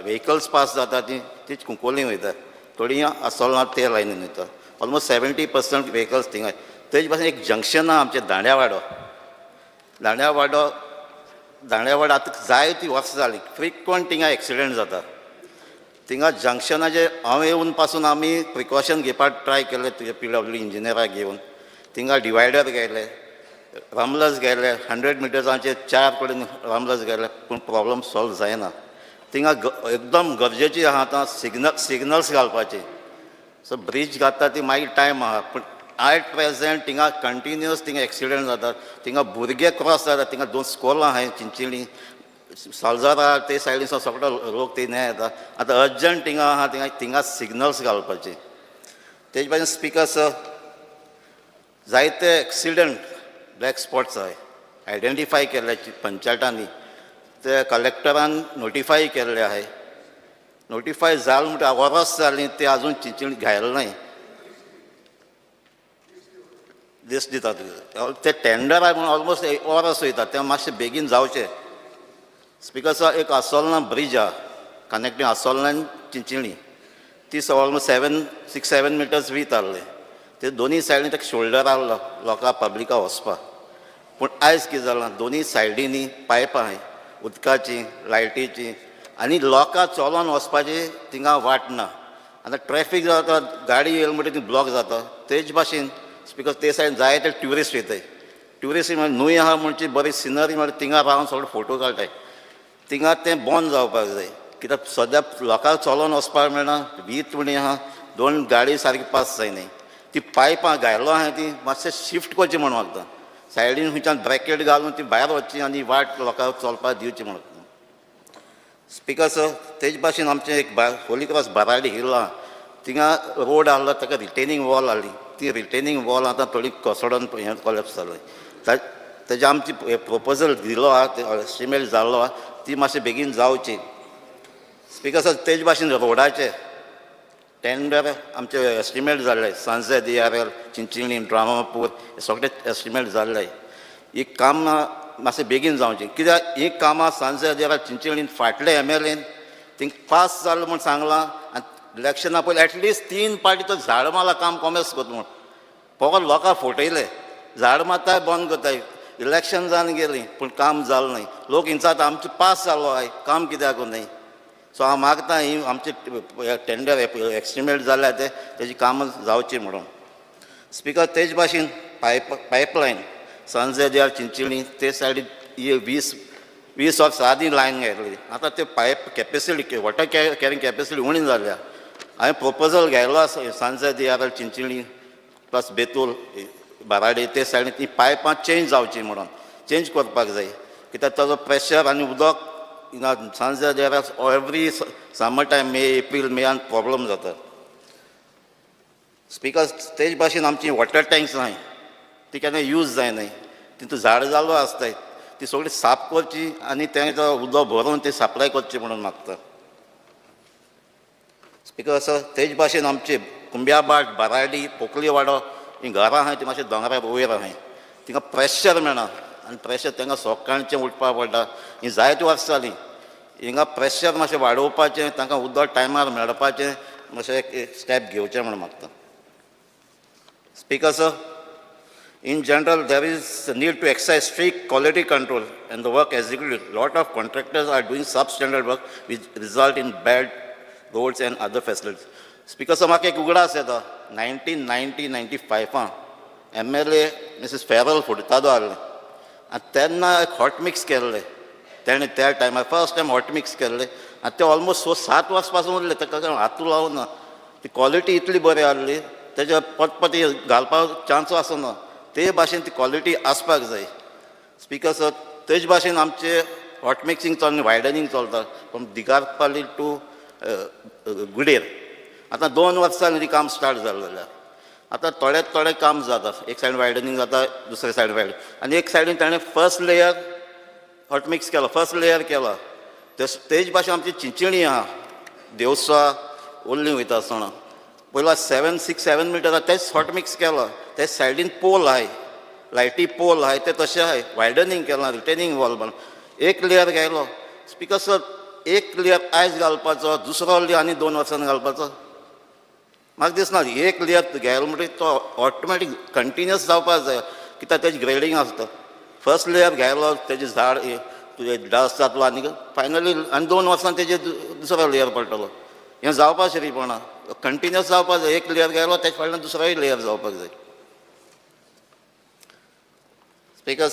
व्हेकल्स पास जाता तीच कुंकोलीं वयता, थोडीं आसोलना ते लायनीन वयता. ऑलमोस्ट 70% व्हेकल्स थिंगा. तेच भाशेन एक जंक्शन आहा आमचें दांड्यावाडो आतां जायतीं वर्सां जालीं फ्रिक्वंट थिंगा एक्सिडेंट जाता. थिंगा जंक्शनाचेर हांव येवन पासून आमी प्रिकॉशन घेवपाक ट्राय केले तुगे PWD इंजिनियराक घेवन. थिंगा डिवायडर घायले, रमलर्स घायले, 100 मिटर्सांचे 4 कडेन रमलर्स घायले, पूण प्रॉब्लम सॉल्व जायना. थिंगा एकदम गरजेची आहा आतां सिग्नल्स घालपाची. सो ब्रीज घालता ती मागीर टायम आहा, पूण एट प्रेजेंट थिंगा कंटिन्युअस थिंगा एक्सिडेंट जातात. थिंगा भुरगे क्रॉस जातात. थिंगा 2 स्कॉलां आहाय चिंचिणी, सालजारा ते सायडीन सगळो लोक ते न्याय येता. आतां अर्जंट थिंगा आहा थिंगा सिग्नल्स घालपाचे. तेजे भाशेन स्पीकर सर, जायते एक्सिडेंट ब्लॅक स्पॉट्स आहाय आयडेंटिफाय केल्ले पंचायतांनी. ते कलेक्टरान नोटिफाय केल्ले आहाय. नोटिफाय जालें म्हणटा वर्स जालीं ते आजून चिंचिणी घायले नाय. दीस दितात ते टेंडर आहे म्हणून ऑलमोस्ट वर्स वयता. तें मातशें बेगीन जावचें. स्पीकर सर, एक आसोलना ब्रीज आहा कनेक्टींग आसोलना आनी चिंचिणी. ती ऑलमोस्ट 6-7 मिटर्स वीथ आहले. ते दोनी सायडीन ताका शोल्डर आहलो लोकां पब्लिका वचपाक. पूण आयज कितें जालां, दोनी सायडीनी पायपां आहाय उदकाची, लायटीची, आनी लोकां चलोन वचपाची थिंगा वाट ना. आतां ट्रॅफीक जाता, गाडी येयली म्हणटा ती ब्लॉक जाता. तेच भाशेन स्पीकर ते सायडीन जायते ट्युरिस्ट येताय. ट्युरिस्ट म्हणजे न्हंय आहा म्हणची बरी सिनरी म्हणजे थिंगा रावन सगळे फोटो काडटाय. थिंगा तें बंद जावपाक जाय. कित्याक सद्या लोकांक चलोन वचपाक मेळना. वीथ म्हणी आहा, 2 गाडी सारकी पास जायनाय. ती पायपां घायलो आहाय ती मातशें शिफ्ट करची म्हणून मागता. सायडीन खंयच्यान ब्रॅकेट घालून ती भायर वचची आनी वाट लोकांक चलपाक दिवची म्हणून. स्पीकर सर, तेच भाशेन आमचें एक होली क्रॉस बाराडी हिल आहा. थिंगा रोड आहलो ताका रिटेनिंग वॉल आहली. ती रिटेनिंग वॉल आतां थोडी कोसडोन हें कॉलेप्स जालें. तेजे आमची प्रपोजल दिलो आहा, एस्टिमेट जाल्लो आहा, ती मातशें बेगीन जावची. स्पीकर सर, तेज भाशेन रोडाचे टेंडर आमचे एस्टिमेट जाल्ले. सांजे DRL, चिंचिणी, ड्रामापूर हे सगळे एस्टिमेट जाल्ले. ही काम मातशें बेगीन जावचें. कित्याक ही कामां सांजे DRL, चिंचिणीन फाटले MLAन थिंगा पास जालें म्हूण सांगलां. आनी इलेक्शना पयलीं एटलिस्ट 3 पाटी तो झाड माला काम कॉमेस करता म्हूण फकत लोकांक फटयले. झाड मारताय बंद करताय. इलेक्शन जावन गेलीं पूण काम जालें न्हय. लोक हिंचात आमचो पास जालो आय, काम कित्याक न्हय. सो हांव मागतां ही आमचे टेंडर एस्टिमेट जाल्या तेजी कामां जावची म्हणून. स्पीकर, तेज भाशेन पायपलायन सांजे DRL, चिंचिणी ते सायडीन 20 20 वर्स आदीं लायन घातली. आतां ते pipe capacity water carrying capacity उणी जाल्या. हांवें प्रपोजल घायलो आसा सांजे दियार चिंचिणी प्लस बेतूल बाराडे ते सायडीन ती पायपां चेंज जावची म्हणून चेंज करपाक जाय. कित्याक ताजो प्रेशर आनी उदक हिंगा सांजे दियार एवरी समर टायम मे एप्रील मेयान प्रॉब्लम जाता. बिकॉज तेज भाशेन आमची वॉटर टँक्स नाय ती केन्ना यूज जायनाय. तितून झाड जालो आसताय ती सगळी साफ करची आनी तें उदक भरून ती सप्लाय करची म्हणून मागता. बिकॉज तेज भाशेन आमचे कुंब्याबाट बाराडी पोकली वाडो ही घरां आहाय ती मातशें दोंगरा वयर आहाय. तिंगा प्रेशर मेळना आनी प्रेशर तांकां सकाळचें उठपा पडटा. ही जायती वर्सां जालीं. हिंगा प्रेशर मातशें वाडोवपाचें तांकां उदक टायमार मेळपाचें मातशें एक स्टेप घेवचें म्हणून मागता. Because in general there is a need to exercise strict quality control and the work executed. Lot of contractors are doing substandard work which result in bad roads and other facilities. Because म्हाका एक उगडास येता 1995 MLA Mrs. Farrell फुडतादो आहले आनी तेन्ना एक hot mix केल्ले तेणें त्या टायमार फर्स्ट टायम हॉट मिक्स केल्ले आनी ते ऑलमोस्ट 6-7 वर्स पासून उरले ताका हातू लावना. ती क्वॉलिटी इतली बरी आहली तेज्या पटपटी घालपाक चान्स आसना. ते भाशेन ती क्वॉलिटी आसपाक जाय. बिकॉज तेज भाशेन आमचे हॉट मिक्सिंग चलना वायडनींग चलता फ्रॉम दिगारपाली टू गुडेर. आतां 2 वर्सां ती काम स्टार्ट जालें जाल्यार आतां थोडे काम जाता. एक सायड वायडनींग जाता दुसरे सायड वायड आनी एक सायडीन ताणें फर्स्ट लेयर हॉट मिक्स केलो फर्स्ट लेयर केला. तेज भाशेन आमची चिंचिणी आहा देवसा ओल्ली वयता आसतना पयलो 6-7 मिटर तेच हॉट मिक्स केला. ते सायडीन पोल आहाय लायटी पोल आहाय ते तशें आहाय वायडनींग केलां रिटेनिंग वॉल म्हणून एक लेयर घायलो. बिकॉज एक लेयर आयज घालपाचो दुसरो लेयर आनी 2 वर्सांनी घालपाचो म्हाका दिसना. एक लेयर घायलो म्हणटकीर तो ऑटोमॅटीक कंटिन्युअस जावपाक जाय कित्याक तेजी ग्रेडिंग आसता. फर्स्ट लेयर घायलो तेजें झाड तुजें डस्ट जातलो आनी फायनली आनी 2 वर्सांनी तेजेर दुसरो लेयर पडटलो. हें जावपा शरीपणा कंटिन्युअस जावपाक जाय. एक लेयर घायलो तेच्या फाटल्यान दुसरोय लेयर जावपाक जाय. Speaker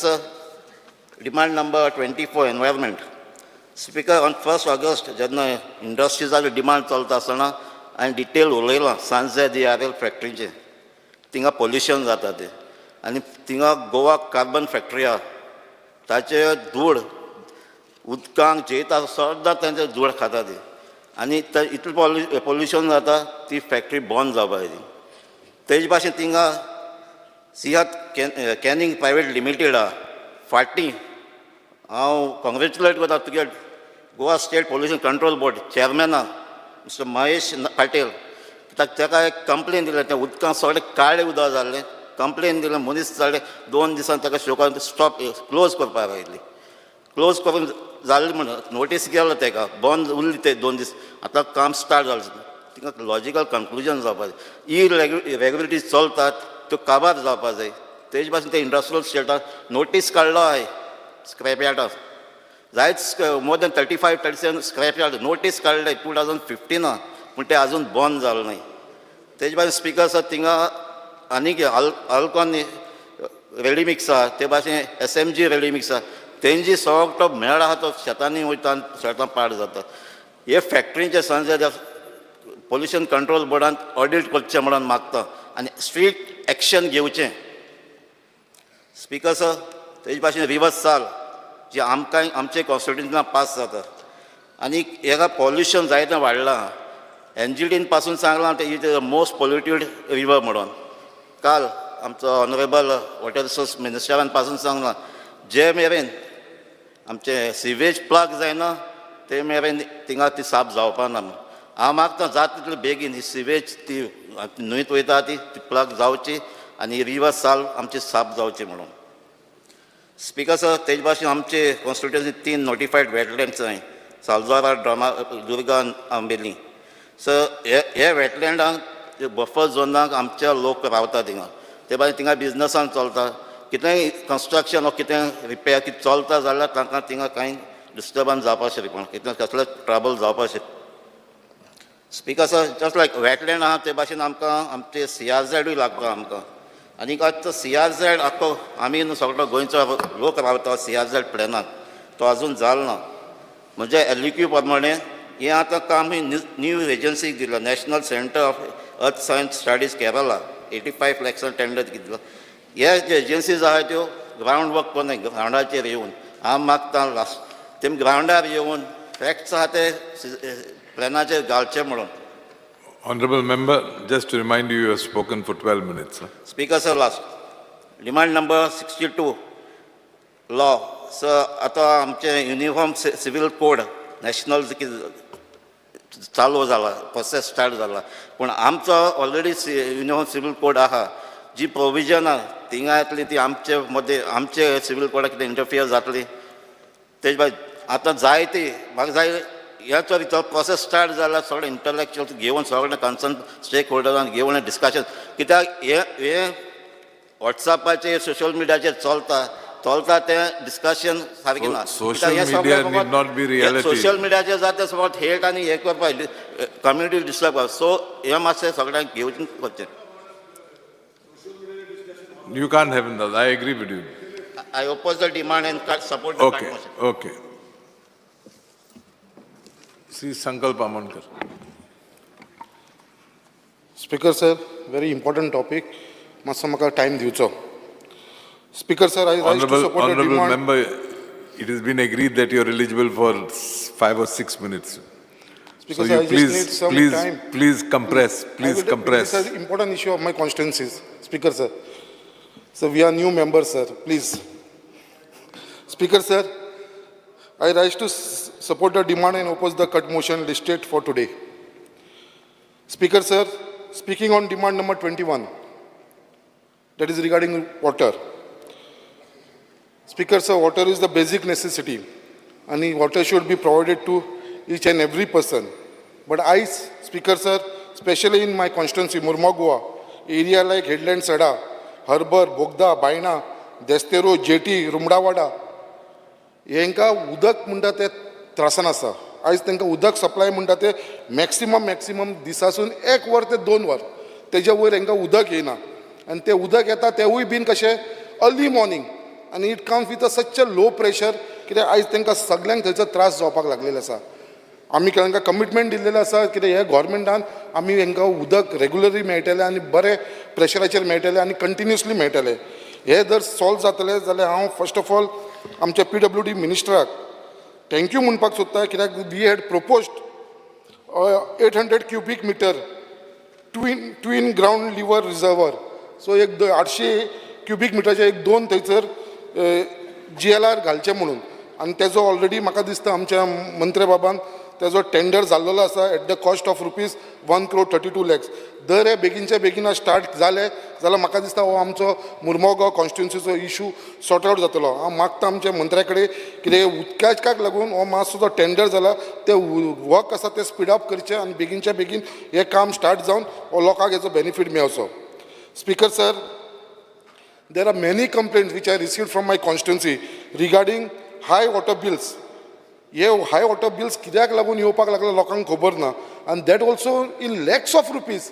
demand number 24 environment. Speaker on 1 August जेन्ना इंडस्ट्रीजाचो डिमांड चलता आसतना हांवें डिटेल उलयलां सांजे DRL फॅक्टरीचें. थिंगा पोल्युशन जाता तें आनी थिंगा गोवा कार्बन फॅक्टरी आहा ताचे धूळ उदकांक जेयता सद्दां तांचे धूळ खाता ती आनी इतलें पोल्युशन जाता ती फॅक्टरी बंद जावपाक जाय. तेजे भाशेन थिंगा सियात कॅनिंग प्रायवेट लिमिटेड आहा फाटीं हांव कॉंग्रेच्युलेट करता तुगे Goa state pollution control board chairman आहा मिस्टर महेश पाटील. कित्याक ताका एक कंप्लेन दिलें तें उदकांत सगळें काळें उदक जाल्लें. कंप्लेन दिलें मनीस जालें 2 दिसान ताका शोकान स्टॉप क्लोज करपाक लायली. क्लोज करून जाल्ली म्हणून नोटीस केलो ताका बंद उरली ते 2 दीस. आतां काम स्टार्ट जालें थिंगा लॉजिकल कन्क्लुजन जावपाक जाय. इरेग्युलरिटीज चलतात त्यो काबार जावपाक जाय. तेजे भाशेन ते इंडस्ट्रियल स्टेटान नोटीस काडलो आहाय स्क्रॅप यार्डाक जायच more than 35-37 scrap yard notice काडले 2015 पूण ते आजून बंद जालें नाय. तेजे भाशेन स्पिकर आसा थिंगा आनीक अल्कॉन रेडी मिक्स आहा ते भाशेन SMG रेडी मिक्स आहा तेंची सगळो मेळ आहा तो शेतांनी वयता आनी शेतां पाड जाता. हे फॅक्टरीचे सांजे पोल्युशन कंट्रोल बोर्डान ऑडिट करचें म्हणून मागता आनी स्ट्रिक्ट एक्शन घेवचें. स्पिकर तेजे भाशेन रिवर्स साल जे आमकां आमचे कॉन्स्टिट्युशनान पास जाता आनी हेका पॉल्युशन जायतें वाडलां. NGTन पासून सांगलां ते इज मोस्ट पोल्युटेड रिवर म्हणून. काल आमचो ऑनरेबल वॉटर रिसोर्स मिनिस्टरान पासून सांगलां जे मेरेन आमचे सिवेज प्लग जायना ते मेरेन थिंगा ती साफ जावपा ना. हांव मागता जाता तितले बेगीन ही सिवेज ती न्हंयत वयता ती प्लग जावची आनी रिवर साल आमची साफ जावची म्हणून. स्पिकर तेजे भाशेन आमचे कॉन्स्टिट्युएन्सी 3 नोटिफायड वेटलँड्स आहाय सालजोरा दुर्गा आंबेली. हे वेटलँडांक बफर झोनाक आमचे लोक रावता थिंगा ते भाशेन थिंगा बिजनसान चलता. कितेंय कन्स्ट्रक्शन वा कितें रिपेर कितें चलता जाल्यार तांकां थिंगा कांय डिस्टर्बन्स जावपा शकना कितें कसलें ट्रबल जावपा शकता. स्पिकर जस्ट लायक वेटलँड आहा ते भाशेन आमकां आमचे CRZूय लागता आमकां आनीक आतां CRZ आख्खो आमी सगळो गोंयचो लोक रावता CRZ प्लॅनाक तो अजून जालो ना. म्हणजे LEQ प्रमाणे हे आतां काम न्यू एजन्सीक दिलं, national centre of earth science studies Kerala. 85 लॅक्सान टेंडर दिलं. ह्या ज्यो एजन्सीज आहात त्यो ग्रावंड वर्क कोन्नाय, ग्रावंडाचेर येवन हांव मागतां लास्ट तेमी ग्रावंडार येवन फॅक्ट्स आहा ते प्लॅनाचेर घालचे म्हणून. Honorable member, just to remind you, you have spoken for 12 minutes. Speaker sir, last. Demand number 62, law. Sir, आता आमचे युनिफॉर्म सिव्हिल कोड नॅशनल चालू जाला, प्रोसेस स्टार्ट जाला. पूण आमचो ऑलरेडी युनिफॉर्म सिव्हिल कोड आहा, जी प्रोविजन आहा थिंगा येतली ती आमचे मदें आमचे सिव्हिल कोडाक कितें इंटरफियर जातली. तेजे भायर आतां जाय ती म्हाका जाय ह्याचो भितर प्रोसेस स्टार्ट जाला, सगळे इंटलेक्च्युअल्स घेवन सगळे कन्सर्न स्टेक होल्डरांक घेवन डिस्कशन. कित्याक हे वॉट्सॅपाचेर सोशल मिडियाचेर चलता तें डिस्कशन सारकें ना. Social media need not be reality. Social मिडियाचेर जाता फकत हेट आनी हे करपाक कम्युनिटी डिस्टर्ब करप. सो हे मातशें सगळ्यांक घेवचें करचें. You can't have that. I agree with you. I oppose the demand and support the Okay, motion. okay. Sri Sankalp Amankar. Speaker sir, very important topic. मातसो म्हाका टायम दिवचो. Speaker sir, I rise to support the Honorable demand. member, it has been agreed that you are eligible for 5 or 6 minutes. Speaker So sir, you I just need some time. please compress, please compress. This is an important issue of my constituencies. Speaker sir. So we are new members, sir. Please. Speaker sir, I rise to support the demand and oppose the cut motion listed for today. Speaker sir, speaking on demand number 21, that is regarding water. Speaker sir, water is the basic necessity and water should be provided to each and every person. But I, Speaker sir, especially in my constituency, Murmagua, area like Headland Sada, Harbour, Bogda, Baina, Destero, Jeti, Rumdawada, हेंका उदक म्हणटा ते त्रासान आसा. आयज तांकां उदक supply म्हणटा ते maximum दिसासून 1 वर ते 2 वर तेज्या वयर हांकां उदक येना. आनी ते उदक येता तेवूय बीन कशें अर्ली मॉर्निंग आनी it comes with such a low pressure. कित्याक आयज तांकां सगळ्यांक थंयचो त्रास जावपाक लागलेलो आसा. आमी तांकां कमिटमेंट दिल्लेलो आसा कित्याक हे गोवोरमेंटान आमी हांकां उदक रेगुलरी मेळटलें आनी बरे प्रेशराचेर मेळटलें आनी कंटिन्युअसली मेळटलें. हे जर सॉल्व जातलें जाल्यार हांव फर्स्ट ऑफ ऑल आमच्या PWD मिनिस्टराक थँक्यू म्हणपाक सोदता. कित्याक we had proposed 800 cubic metre twin ground level reservoir. So एक 800 क्युबिक मिटरचे एक 2 थंयसर GLR घालचे म्हणून. आनी तेजो ऑलरेडी म्हाका दिसता आमच्या मंत्री बाबान तेजो टेंडर जाल्लो आसा at the cost of ₹1.32 crore. दर हे बेगीनच्या बेगीन स्टार्ट जाले जाल्यार म्हाका दिसता हो आमचो मुर्मगांव कॉन्स्टिट्युन्सीचो इशू सॉर्ट आवट जातलो. हांव मागता आमच्या मंत्र्या कडेन कितें उदकाक लागून हो मातसो जो टेंडर जाला ते वर्क आसा ते स्पीड अप करचें आनी बेगीनच्या बेगीन हें काम स्टार्ट जावन हो लोकांक हेजो बेनिफीट मेळचो. Speaker sir, there are many complaints which I received from my constituency regarding high water bills. हे हाय वॉटर बिल्स कित्याक लागून येवपाक लागले लोकांक खबर ना. आनी that also in lakhs of rupees.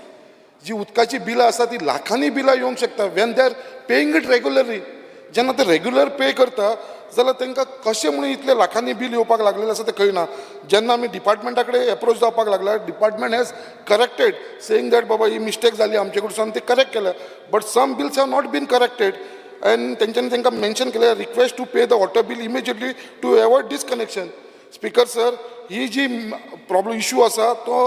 जी उदकाची बिलां आसा ती लाखांनी बिलां येवंक शकता when they are paying it regularly. जेन्ना ते रेग्युलर पे करता जाल्यार तांकां कशें म्हणून इतले लाखांनी बील येवपाक लागलेलें आसा तें कळना. जेन्ना आमी डिपार्टमेंटा कडेन एप्रोच जावपाक लागला, department has corrected saying that बाबा ही मिस्टेक जाली आमचे कडसून ते करेक्ट केल्या. But some bills have not been corrected and तेंच्यांनी तांकां मेन्शन केलें request to pay the water bill immediately to avoid disconnection. Speaker sir, ही जी प्रॉब्लम इशू आसा तो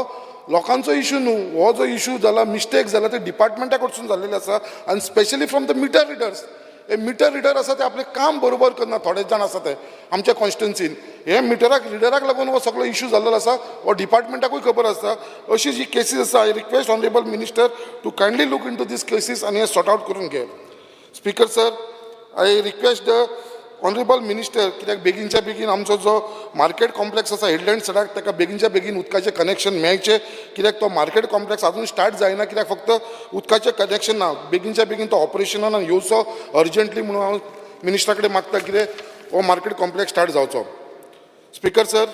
लोकांचो इशू न्हू. हो जो इशू जाला मिस्टेक जाला ते डिपार्टमेंटा कडसून जाल्लेले आसा आनी specially from the meter readers. हे मिटर रिडर आसा ते आपलें काम बरोबर करना. थोडे जाण आसा ते आमच्या कॉन्स्टिट्युन्सीन हे रिडराक लागून हो सगळो इशू जाल्लो आसा. हो डिपार्टमेंटाकूय खबर आसा. अशी जी केसीस आसा I request honourable minister to kindly look into these cases आनी हे सॉर्ट आवट करून घे. Speaker sir, I request the honourable minister कित्याक बेगीनच्या बेगीन आमचो जो मार्केट कॉम्प्लेक्स आसा हेडलँड सडाक ताका बेगीनच्या बेगीन उदकाचें कनेक्शन मेळचें. कित्याक तो मार्केट कॉम्प्लेक्स आजून स्टार्ट जायना. कित्याक फक्त उदकाचें कनेक्शन ना. बेगीनच्या बेगीन तो ऑपरेशनान येवचो अर्जंटली म्हणून हांव मिनिस्टरा कडेन मागता कितें हो मार्केट कॉम्प्लेक्स स्टार्ट जावचो. Speaker sir,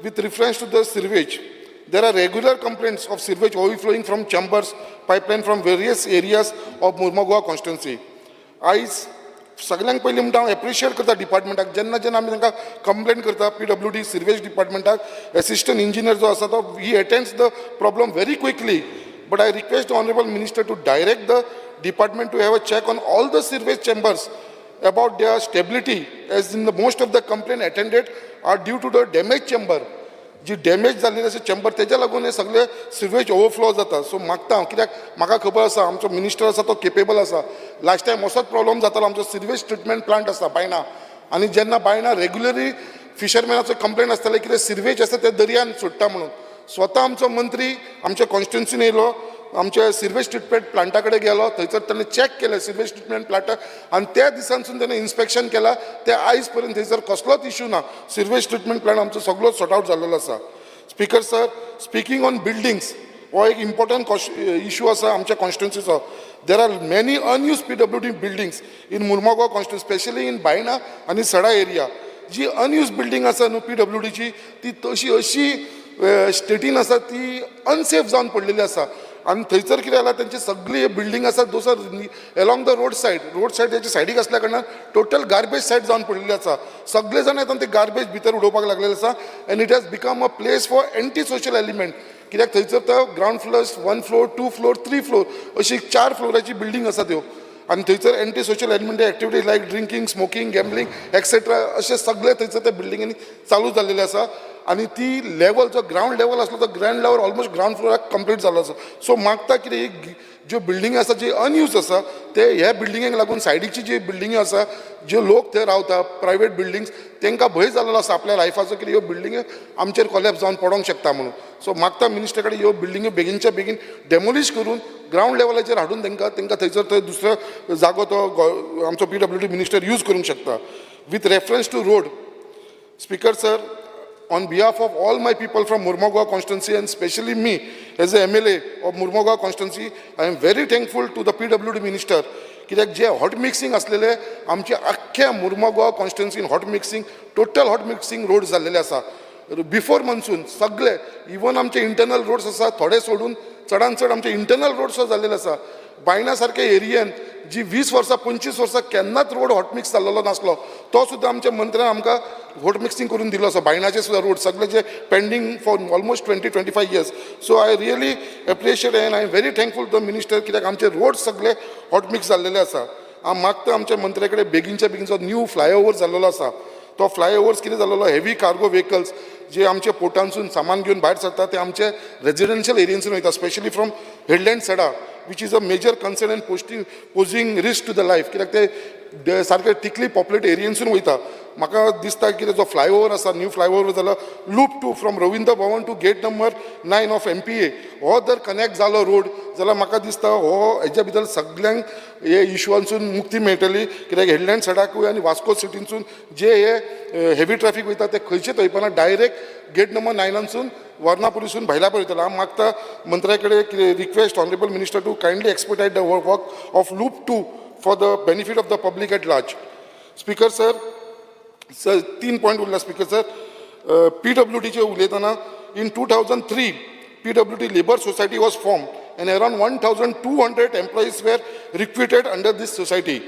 with reference to the sewerage, there are regular complaints of sewage overflowing from chambers pipeline from various areas of Murmagua constituency. Eyes सगळ्यांक पयलीं म्हणटा हांव एप्रिशिएट करता डिपार्टमेंटाक जेन्ना जेन्ना आमी तांकां कंप्लेन करता PWD सिर्वेज डिपार्टमेंटाक एसिस्टंट इंजिनियर जो आसा तो he attends the problem very quickly but I request the honourable minister to direct the department to have a check on all the sewerage chambers about their stability as in the most of the complaint attended are due to the damaged chamber जी damage जाल्लेले अशे chamber तेज्या लागून हे सगळे sewage overflow जाता सो मागता हांव कित्याक म्हाका खबर आसा आमचो मिनिस्टर आसा तो केपेबल आसा लास्ट टायम असोच प्रॉब्लम जातालो आमचो सिवेज ट्रिटमेंट प्लांट आसा बायणा आनी जेन्ना बायणा रेग्युलरी फिशरमॅनाचो कंप्लेंट आसताले कितें सिवेज आसा ते दर्यान सोडटा म्हणून स्वता आमचो मंत्री आमच्या कॉन्स्टिट्युन्सीन येयलो आमच्या सिर्वेज ट्रिटमेंट प्लांटा कडेन गेलो थंयसर ताणें चॅक केलें सिर्वेज ट्रिटमेंट प्लांट आनी त्या दिसांसून ताणें इन्स्पेक्शन केलां ते आयज पर्यंत थंयसर कसलोच इश्यू ना सिर्वेज ट्रिटमेंट प्लांट आमचो सगळो सॉर्ट आउट जाल्लो आसा speaker sir speaking on buildings हो एक इम्पॉर्टंट इश्यू आसा आमच्या कॉन्स्टिट्युन्सीचो there are many unused PWD buildings in Mormugao constituency specially in Baina आनी सडा एरिया जी अनयूज बिल्डिंग आसा न्हू PWDची ती तशी अशी स्टेटीन आसा ती अनसेफ जावन पडलेली आसा आनी थंयसर कितें जाला तेंची सगळी बिल्डींग आसा those are along the road side तेच्या सायडीक आसल्या कारणान टोटल गार्बेज सायड जावन पडलेली आसा सगळे जाण येतात ते गार्बेज भितर उडोवपाक लागलेले आसा and it has become a place for anti social element कित्याक थंयसर तो ground floor 1 floor 2 floor 3 floor अशी 4 फ्लोराची बिल्डींग आसा त्यो आनी थंयसर एंटी सोशल एलिमेंट एक्टिविटीज लायक ड्रिंकींग स्मोकींग गॅम्बलिंग एक्सेट्रा अशें सगळे थंयसर त्या बिल्डिंगांनी चालू जाल्लेले आसा आनी ती लेवल जो ग्रावंड लेवल आसलो तो ग्रावंड लेवल ऑलमोस्ट ग्रावंड फ्लोराक कंप्लीट जालो आसा सो मागता कितें ज्यो बिल्डिंगी आसा जी अनयूज आसा ते ह्या बिल्डिंगेक लागून सायडीची जी बिल्डिंगी आसा ज्यो लोक थंय रावता प्रायवेट बिल्डिंग्स तांकां भंय जाल्लो आसा आपल्या लायफाचो कितें ह्यो बिल्डिंगी आमचेर कोलॅप्स जावन पडोंक शकता म्हणून सो मागता मिनिस्टर कडेन ह्यो बिल्डिंगी बेगीनच्या बेगीन डेमोलिश करून ग्रावंड लेवलाचेर हाडून तांकां थंयसर थंय दुसरो जागो तो आमचो PWD मिनिस्टर यूज करूंक शकता with reference to road speaker sir on behalf of all my people from Murmugaon constituency and especially me as a MLA of Murmugaon constituency, I am very thankful to the PWD minister कित्याक जे hot mixing असलेले आमचे आख्ख्या मुर्मुगांव कॉन्स्टिट्युन्सीन hot mixing total hot mixing road जाल्लेले आसा before monsoon सगळे even आमचे internal roads आसा थोडे सोडून चडान चड आमचे इंटरनल रोड्स जाल्लेले आसा बायणा सारके एरियेन जी 20 वर्सां 25 वर्सां केन्नाच रोड हॉट मिक्स जाल्लो नासलो तो सुद्दां आमच्या मंत्र्यान आमकां हॉट मिक्सिंग करून दिलो आसा बायणाचे सुद्दां रोड सगळे जे pending for almost 20-25 years so I really appreciate and I am very thankful to the minister कित्याक आमचे रोड सगळे हॉट मिक्स जाल्लेले आसा हांव मागता आमच्या मंत्र्या कडेन बेगीनच्या बेगीन जो न्यू फ्लायओव्हर जाल्लो आसा तो फ्लायओव्हर्स कितें जाल्लो हेवी कार्गो व्हेकल्स जे आमचे पोर्टांसून सामान घेवन भायर सरता ते आमचे रेजिडेन्शियल एरियांसून वयता स्पेशली फ्रॉम हेडलँड सडा which is a major concern and posing risk to the life कित्याक ते सारके थिकली पॉप्युलेट एरियांसून वयता म्हाका दिसता की जो फ्लायओव्हर आसा न्यू फ्लायओव्हर जालो loop 2 from Ravindra Bhavan to gate number 9 of MPA हो जर कनेक्ट जालो रोड जाल्यार म्हाका दिसता हो हेच्या भितर सगळ्यांक हे इश्यूआंसून मुक्ती मेळटली कित्याक हेडलँड सडाकूय आनी वास्को सिटीनसून जे हे हेवी ट्रॅफिक वयता ते खंयचे थंयपणा डायरेक्ट गेट नंबर 9 वर्णापुरीसून भायल्या पळयतलो हांव मागता मंत्र्या कडेन request honourable minister to kindly expertise the work of loop 2 for the benefit of the public at large speaker sir 3 point उरला स्पीकर सर PWDचे उलयतना in 2003 PWD labour society was form and around 1,200 employees were recruited under this society.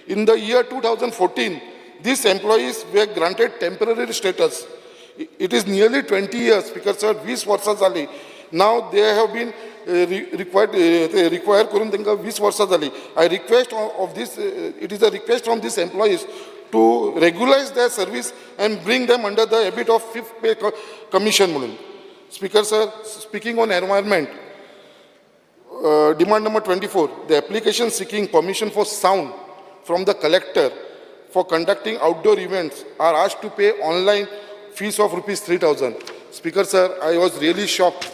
In the year 2014, these employees were granted temporary status. It is nearly 20 years, Speaker sir, 20 वर्सां जाली. Now they have been required करून तांकां 20 वर्सां जाली. I request of this, it is a request from these employees to regularize their service and bring them under the habit of 5th pay commission म्हणून. Speaker sir, speaking on environment, demand number 24, the application seeking permission for sound from the collector for conducting outdoor events are asked to pay online fees of ₹3,000. Speaker sir, I was really shocked.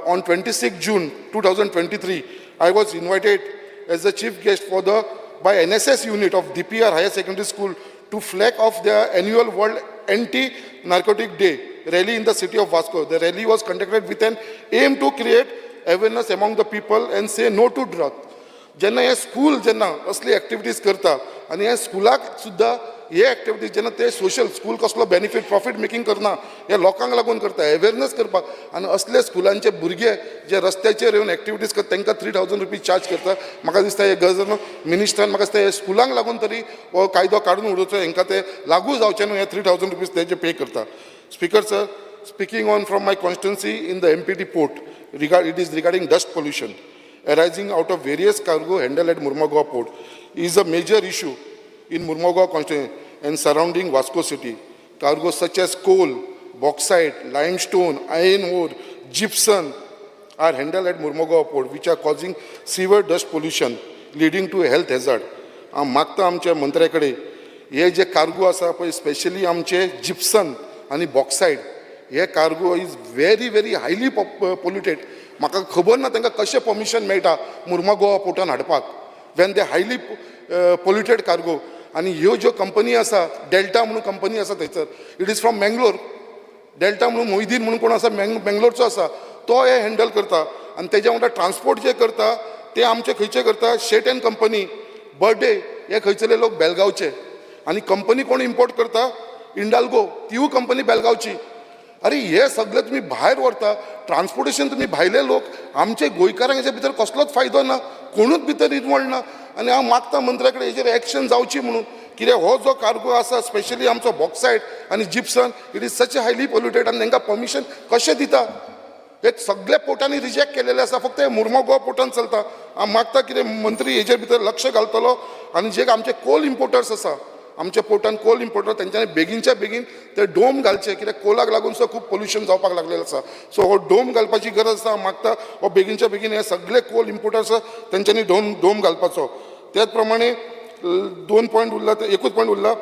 On 26 June 2023, I was invited as the chief guest by NSS unit of DPR Higher Secondary School to flag off their annual World Anti-Narcotic Day rally in the city of Vasco. The rally was conducted with an aim to create awareness among the people and say no to drugs. जेन्ना हे school जेन्ना असली activities करता आनी हे स्कुलाक सुद्दां हे activities जेन्ना ते social school कसलो बेनिफीट प्रॉफीट मेकींग करना हे लोकांक लागून करता अवेरनेस करपाक आनी असले स्कुलांचे भुरगे जे रस्त्याचेर येवन एक्टिविटीज करता तांकां 3000 रुपीज चार्ज करता. म्हाका दिसता हे गव्हर्नर मिनिस्टरान म्हाका दिसता हे स्कुलांक लागून तरी हो कायदो काडून उडोवचो, हांकां ते लागू जावचे न्हू हे 3000 रुपीज तेजे पे करता. Speaker sir, speaking on from my constituency in the MPT port, it is regarding dust pollution arising out of various cargo handled at Mormugao port is a major issue in Mormugao constituency and surrounding Vasco city. Cargo such as coal, bauxite, limestone, iron ore, gypsum are handled at Mormugao port, which are causing severe dust pollution, leading to a health hazard. मागता आमच्या मंत्र्याकडे हे जे cargo आसा पळय specially आमचे gypsum आनी bauxite हे cargo is very very highly polluted. म्हाका खबर ना तांकां कशें परमिशन मेळटा मुर्मुगांव पोर्टान हाडपाक when they highly polluted cargo. आनी ह्यो ज्यो कंपनी आसा डेल्टा म्हणून कंपनी आसा थंयसर it is from Mangalore. Delta म्हणून मोहिदीन म्हणून कोण आसा मँगलोरचो आसा तो हे हँडल करता आनी तेज्या वांगडा ट्रान्सपोर्ट जे करता ते आमचे खंयचे करता शेट एंड कंपनी बर्थडे हे खंयचले लोक बेलगांवचे आनी कंपनी कोण इम्पोर्ट करता इंडाल्गो तीवूय कंपनी बेलगांवची. अरे हे सगळे तुम्ही भायर व्हरता ट्रान्सपोर्टेशन तुम्ही भायले लोक आमचे गोंयकारांक हेच्या भितर कसलोच फायदो ना कोणूच भितर इन्वॉल्ड ना. आनी हांव मागता मंत्र्या कडेन हेजेर एक्शन जावची म्हणून कित्याक हो जो कार्गो आसा स्पेशली आमचो बॉक्सायड आनी Gipson it is such highly polluted आनी तांकां परमिशन कशें दिता. हे सगळे पोर्टांनी रिजेक्ट केलेले आसा फक्त हे मुर्मुगांव पोर्टान चलता. हांव मागता कितें मंत्री हेजेर भितर लक्ष घालतलो आनी जे आमचे कोल इम्पोर्टर्स आसा आमच्या पोर्टान कोल इम्पोर्टर तेंच्यांनी बेगीनच्या बेगीन ते डोम घालचे कित्याक कोलाक लागून सुद्दां खूब पोल्युशन जावपाक लागलेलें आसा. सो हो डोम घालपाची गरज आसा. हांव मागता हो बेगीनच्या बेगीन हे सगळे कोल इम्पोर्टर्स आसा तेंच्यांनी डोम घालपाचो. त्याच प्रमाणे 2 पॉयंट उरला ते एकूच पॉयंट उरला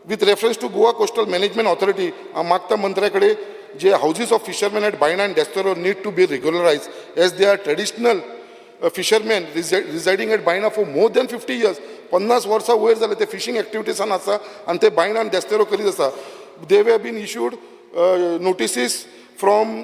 with reference to Goa coastal management authority. हांव मागता मंत्र्या कडेन जे houses of fisherman at Baina and Desterro need to be regularise as they are traditional fisherman residing at Baina for more than 50 years 50 वर्सां वयर जाले ते फिशींग एक्टिविटीसान आसा आनी ते बायना आनी डेस्टेरो करीत आसा. They have been issued notices from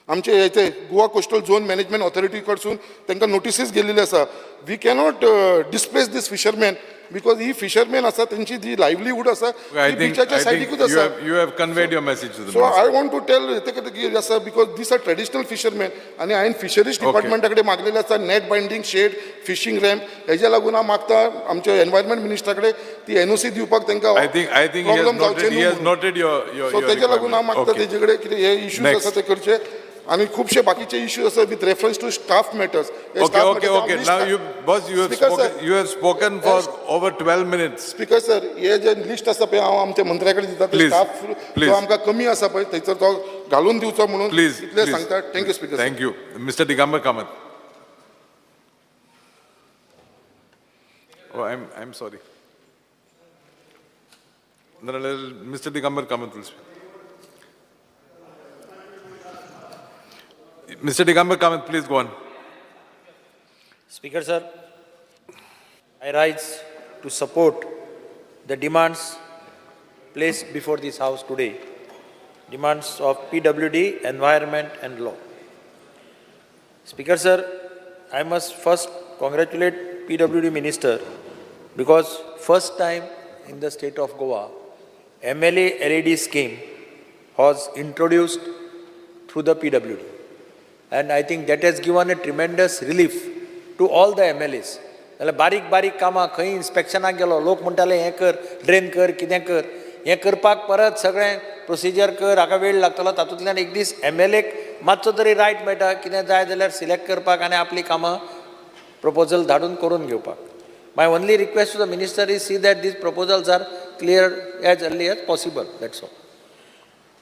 आमचे हेचे Goa coastal zone management authority कडसून तांकां नोटिसीस गेल्लेले आसा. We cannot displace these fisherman because ही फिशरमॅन आसा तेंची जी लायव्हलीहूड आसा ती बिचाच्या सायडीकूच आसा. You have conveyed your message to the so I want to tell कितें आसा because these are traditional fisherman आनी हांवें फिशरीज डिपार्टमेंटा कडेन मागलेले आसा net binding shed fishing ramp हेज्या लागून हांव मागता आमच्या एनवायरमेंट मिनिस्टरा कडेन ती NOC दिवपाक तांकां I think he has noted your सो तेज्या लागून हांव मागता तेजे कडेन कितें हे इश्यूज आसा ते करचे आनी खुबशे बाकीचे इश्यूज आसा with reference to staff matters. Okay. Now you have spoken for over 12 minutes. Speaker sir हे जे लिस्ट आसा पळय हांव आमच्या मंत्र्या कडेन दिता ते स्टाफ जो आमकां कमी आसा पळय थंयसर तो घालून दिवचो म्हणून इतलें सांगता. Thank you speaker. Thank you. Mr. Digambar Kamath. Oh, I'm sorry. No, Mr. Digambar Kamath will speak. Mr. Digambar Kamath, please go on. Speaker sir, I rise to support the demands placed before this house today, demands of PWD, environment and law. Speaker sir, I must first congratulate PWD minister because first time in the state of Goa, MLA LED scheme was introduced through the PWD. And I think that has given a tremendous relief to all the MLAs. जाल्यार बारीक बारीक कामां खंय इन्स्पेक्शनाक गेलो लोक म्हणटाले हें कर ड्रेन कर कितें कर हें करपाक परत सगळें प्रोसिजर कर हाका वेळ लागतलो. तातूंतल्यान एक दीस MLAक मातसो तरी रायट मेळटा कितें जाय जाल्यार सिलेक्ट करपाक आनी आपली कामां प्रपोजल धाडून करून घेवपाक. My only request to the minister is see that these proposals are clear as early as possible. That's all.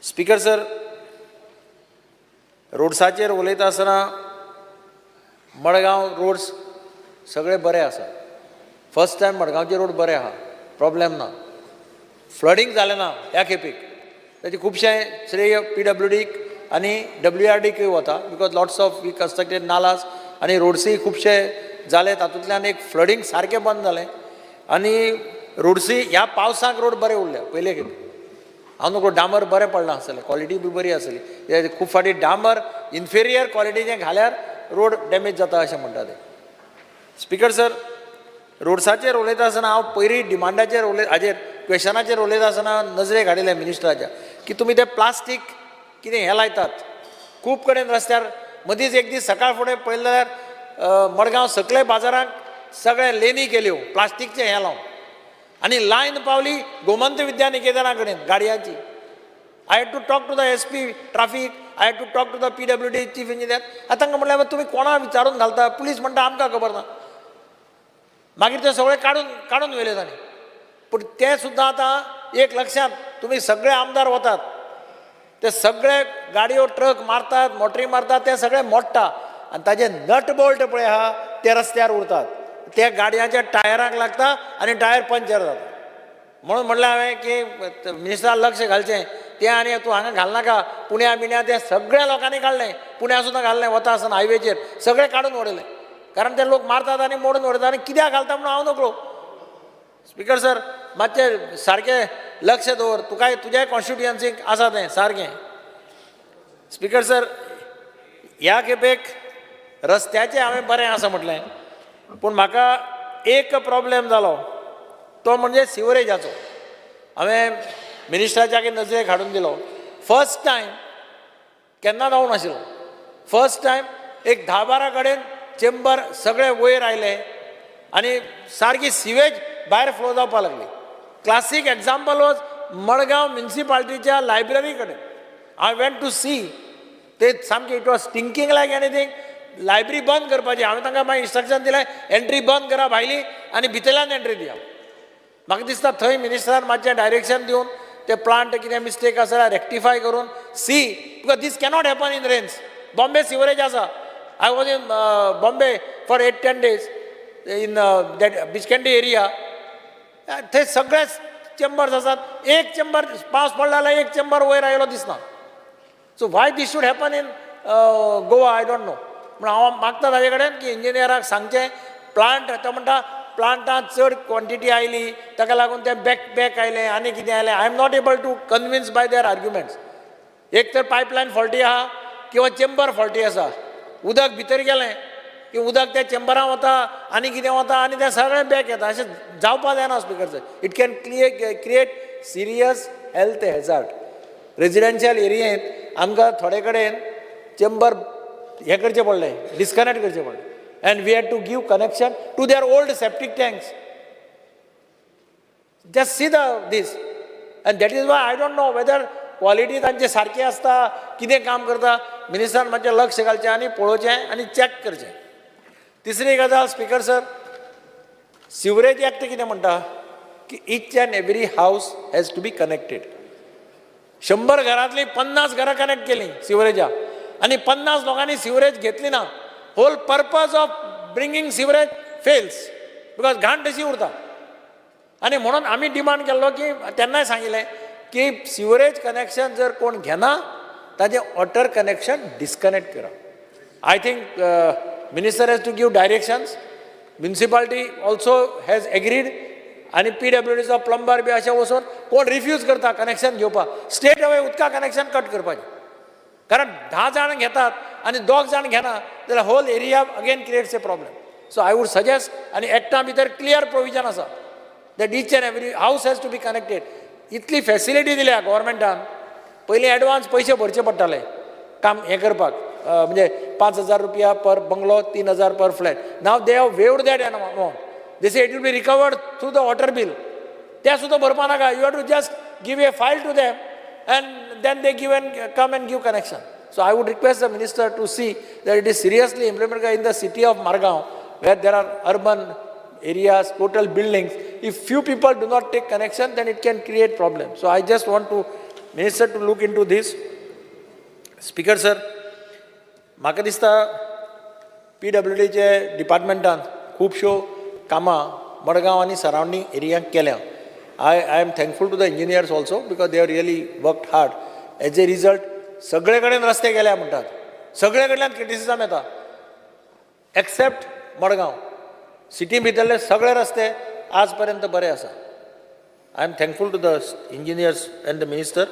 Speaker sir, रोड्साचेर उलयता आसतना मडगांव रोड्स सगळे बरे आसा. फर्स्ट टायम मडगांवचे रोड बरे आहा, प्रॉब्लेम ना. फ्लडींग जालें ना ह्या खेपेक. ताचे खुबशें श्रेय PWDक आनी WRDकूय वता because lots of we constructed nalas आनी रोड्सूय खुबशे जाले. तातूंतल्यान एक फ्लडींग सारकें बंद जालें आनी रोड्सूय ह्या पावसाक रोड बरे उरले. पयले खेपे हांव नको डांबर बरें पडलां आसलें, क्वॉलिटी बी बरी आसली. खूब फाटी डांबर इन्फेरियर क्वॉलिटीचें घाल्यार रोड डॅमेज जाता अशें म्हणटा ते. स्पिकर सर, रोड्साचेर उलयता आसतना हांव पयलीं डिमांडाचेर हाजेर क्वेशनाचेर उलयता आसतना नजरेक हाडिल्लें मिनिस्टराच्या की तुमी ते प्लास्टीक कितें हें लायतात. खूब कडेन रस्त्यार मदींच एक दीस सकाळ फुडें पळयलें जाल्यार मडगांव सकले बाजाराक सगळे लेनी केल्यो प्लास्टीकचें हें लावन आनी लायन पावली गोमंत विद्यानिकेतना कडेन गाडयांची. I had to talk to the SP traffic, I had to talk to the PWD chief engineer. आतां तांकां म्हणल्यार तुमी कोणा विचारून घालता, पुलीस म्हणटा आमकां खबर ना. मागीर ते सगळे काडून व्हेले तांणी. पूण ते सुद्दां आतां एक लक्षांत, तुमी सगळे आमदार वतात ते सगळे गाडयो ट्रक मारतात, मोटरी मारतात, ते सगळे मोडटा आनी ताजे नट बोल्ट पळय आहा ते रस्त्यार उरतात. ते गाडयांच्या टायराक लागता आनी टायर पंक्चर जाता. म्हणून म्हणलें हांवें की मिनिस्टराक लक्ष घालचें. तें आनी तूं हांगा घालनाका, पुण्या बिण्या ते सगळ्या लोकांनी काडलें, पुण्या सुद्दां घाललें वता आसतना हायवेचेर सगळे काडून उडयलें. कारण ते लोक मारतात आनी मोडून उडयतात आनी कित्याक घालता म्हणून हांव नकळो. स्पिकर सर, मातशें सारकें लक्ष दवर, तुकाय तुज्याय कॉन्स्टिट्युएन्सीक आसा तें सारकें. स्पिकर सर, ह्या खेपेक रस्त्याचें हांवें बरें आसा म्हटलें, पूण म्हाका एक प्रॉब्लेम जालो तो म्हणजे सिवरेजाचो. हांवें मिनिस्टराच्या नजरेक हाडून दिलो. फर्स्ट टायम केन्ना जावं नाशिल्लो, फर्स्ट टायम एक 10-12 कडेन चेंबर सगळे वयर आयले आनी सारकी सिवेज भायर फ्लो जावपाक लागली. क्लासीक एग्जाम्पल वॉज मडगांव म्युनिसिपालिटीच्या लायब्ररी कडेन. आय वेंट टू सी, ते सामकें it was stinking like anything. Library बंद करपाची. हांवें तांकां मागीर इंस्ट्रक्शन दिलें, एंट्री बंद करा भायली आनी भितरल्यान एंट्री दिया. म्हाका दिसता थंय मिनिस्टरान मातशें डायरेक्शन दिवन ते प्लांट कितें मिस्टेक आसा जाल्यार रेक्टिफाय करून सी, because these cannot happen in rains. Bombay sewerage आसा. I was in Bombay for 8-10 days in that बिचकँडी area. थंय सगळे चेंबर्स आसात. एक चेंबर पावस पडला जाल्यार एक चेंबर वयर आयलो दिसना. So why these should happen in Goa I don't know. म्हण हांव मागता ताजे कडेन की इंजिनियराक सांगचें, प्लांट तो म्हणटा प्लांटांत चड क्वॉन्टिटी आयली ताका लागून ते बॅक आयलें आनी कितें आयलें. I am not able to convince by their arguments. एक तर पायपलायन फॉल्टी आहा किंवा चेंबर फॉल्टी आसा. उदक भितर गेलें की उदक त्या चेंबरान वता आनी कितें वता आनी तें सगळें बॅक येता. अशें जावपा जायना speaker sir. It can create serious health hazard. Residential एरियेंत आमकां थोडे कडेन चेंबर हें करचें पडलें, डिस्कनेक्ट करचें पडलें. And we had to give connection to their old septic tanks. Just see this. And that is why I don't know whether quality तांचे सारखे आसता, कितें काम करता. मिनिस्टरान मातशें लक्ष घालचें आनी पळोवचें आनी चॅक करचें. तिसरी गजाल स्पिकर सर, सिवरेज एक्ट कितें म्हणटा की each and every house has to be connected. 100 घरांतलीं 50 घरां कनेक्ट केलीं सिवरेजा आनी 50 लोकांनी सिवरेज घेतली ना. Whole purpose of bringing sewerage fails because घाण तशी उरता. आनी म्हणून आमी डिमांड केल्लो की तेन्नाय सांगिल्लें की सिवरेज कनेक्शन जर कोण घेना ताजें वॉटर कनेक्शन डिस्कनेक्ट करा. I think minister has to give directions. Municipality also has agreed आनी PWDचो प्लंबर बी अशें वचून कोण रिफ्यूज करता कनेक्शन घेवपाक, स्ट्रेट अवे उदका कनेक्शन कट करपाचें. कारण 10 जाण घेतात आनी 2 जाण घेना जाल्यार whole area again creates a problem. So I would suggest, आनी एक्टा भितर क्लियर प्रोविजन आसा that each and every house has to be connected. इतली फॅसिलिटी दिल्या गव्हर्मेंटान. पयलीं एडवान्स पयशे भरचे पडटाले काम हें करपाक, म्हणजे 5,000 रुपया पर bungalow, 3,000 per flat. Now they have waived that amount. They say it will be recovered through the water bill. ते सुद्दां भरपा नाका. You have to just give a file to them and then they come and give connection. So I would request the minister to see that it is seriously implemented in the city of Margao, where there are urban areas, total buildings. If few people do not take connection, then it can create problems. So I just want to minister to look into this. Speaker sir, म्हाका दिसता PWDचे डिपार्टमेंटान खुबश्यो कामां मडगांव आनी surrounding एरियांत केल्या. I am thankful to the engineers also because they have really worked hard. As a result, सगळे कडेन रस्ते गेल्या म्हणटात. सगळे कडल्यान क्रिटिसिजम येता एक्सेप्ट मडगांव. सिटी भितरले सगळे रस्ते आज पर्यंत बरे आसा. I am thankful to the engineers and the minister.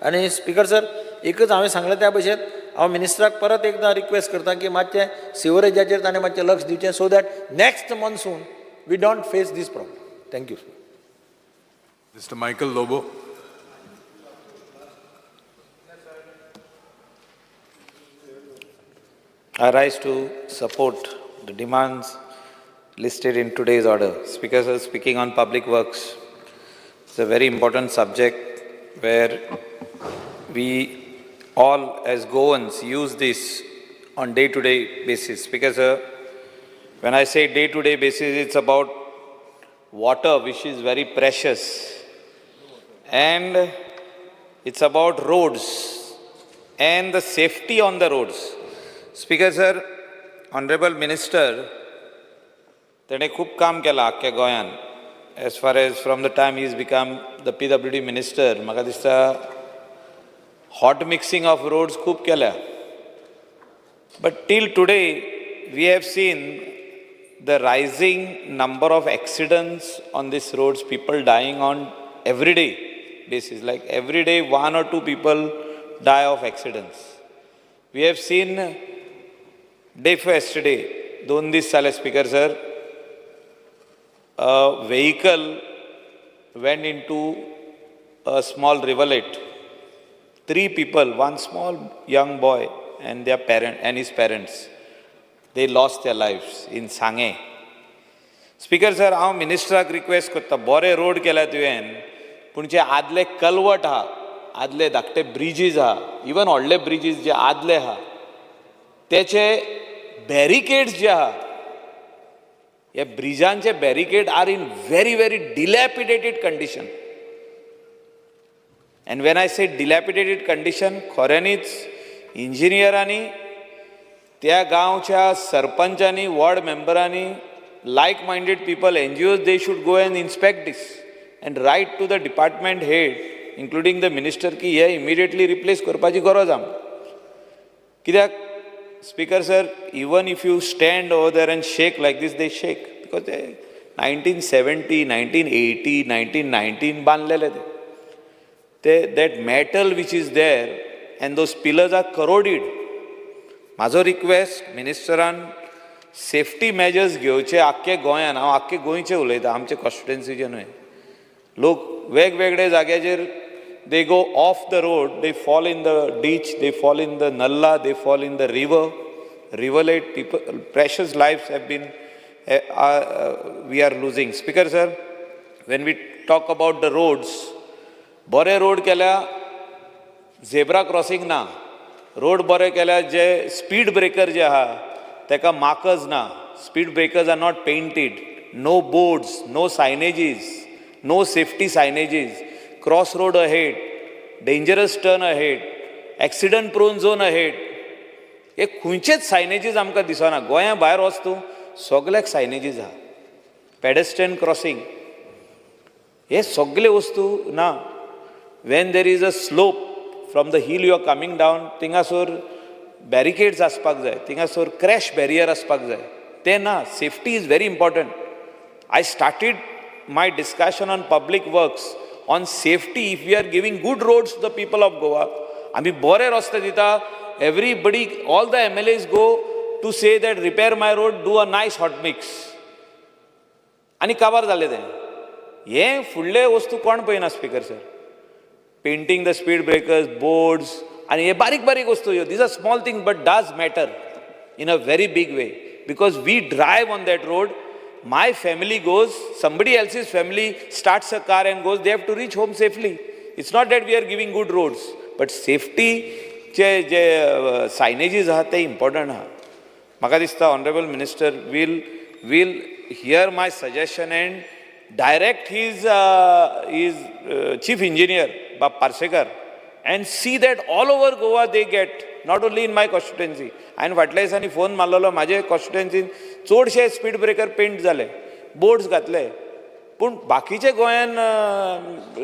आनी स्पिकर सर, एकच हांवें सांगलें त्या भशेन हांव मिनिस्टराक परत एकदां रिक्वेस्ट करता की मातशें सिवरेजाचेर ताणें मातशें लक्ष दिवचें so that next monsoon we don't face these problem. Thank you. Mr. Michael Lobo. I rise to support the demands listed in today's order. Speaker, sir, speaking on public works, it's a very important subject where we all as Goans use this on day-to-day basis. Speaker, sir, when I say day-to-day basis, it's about water, which is very precious. And it's about roads and the safety on the roads. Speaker, sir, Honorable Minister, तेणे खूब काम केलां आख्ख्या गोंयान. As far as from the time he's become the PWD minister, म्हाका दिसता hot mixing of roads खूब केल्या. But till today, we have seen the rising number of accidents on these roads, people dying on everyday basis. Like every day, 1 or 2 people die of accidents. We have seen day for yesterday, 2 days sale, Speaker sir, a vehicle went into a small rivulet. 3 people, 1 small young boy and their parent and his parents, they lost their lives in Sange. Speaker sir, हांव मिनिस्टराक request करता, बरे road केल्या तुवें, पूण जे आदले culvert आहा, आदले धाकटे ब्रिजीस आहा, इवन व्हडले ब्रिजीस जे आदले आहा, तेचे बॅरिकेड्स जे आहा, ह्या ब्रिजांचे barricade are in very, very dilapidated condition. And when I say dilapidated condition, खऱ्यांनीच इंजिनियरांनी, त्या गांवच्या सरपंचांनी, ward मेंबरांनी, like-minded people, NGOs, they should go and inspect this and write to the department head, including the minister, की हे immediately replace करपाची गरज आहा. कित्याक, Speaker sir, even if you stand over there and shake like this, they shake. Because they 1970, 1980, 1919 बांधलेले ते. That metal which is there and those pillars are corroded. माझो request मिनिस्टरान safety measures घेवचे आख्खे गोंयान. हांव आख्खे गोंयचे उलयता, आमचे कॉन्स्टिट्युएन्सीचे न्हय. लोक वेगवेगळे जाग्याचेर they go off the road, they fall in the ditch, they fall in the nalla, they fall in the river, rivulet. People, precious lives have been, we are losing. Speaker sir, when we talk about the roads, बरे road केल्या, zebra crossing ना. Road बरे केल्या, जे speed breaker जे आहा, तेका markers ना. Speed breakers are not painted. No boards, no signages, no safety signages. Crossroad ahead, dangerous turn ahead, accident prone zone ahead. हे खंयचेच सायनेजीस आमकां दिसना. गोंया भायर वच तूं, सगल्याक सायनेजीस आहा. पेडेस्ट्रियन क्रॉसिंग, हे सगळे वस्तू ना. When there is a slope from the hill you are coming down, थिंगासोर barricades आसपाक जाय, थिंगासोर crash barrier आसपाक जाय. ते ना. Safety is very important. I started my discussion on public works on safety. If we are giving good roads to the people of Goa, आमी बरे रस्ते दिता, everybody, all the MLAs go to say that repair my road, do a nice hot mix. आनी काबार जालें तें. हे फुडले वस्तू कोण पळयना speaker sir. Painting the speed breakers, boards, and ये बारीक बारीक वस्तू ह्यो. These are small things but does matter in a very big way. Because we drive on that road, my family goes, somebody else's family starts a car and goes, they have to reach home safely. It's not that we are giving good roads, but safety J signages आहा ते important आहा. म्हाका दिसता Honorable Minister will hear my suggestion and direct his Chief Engineer, Parsekar, and see that all over Goa they get, not only in my constituency. हांवें फाटल्या दिसांनी phone मारलेलो, म्हाजे कॉन्स्टिट्युएन्सीन चडशे स्पीड ब्रेकर पेंट जाले, बोर्ड्स घातले, पूण बाकीचे गोंयान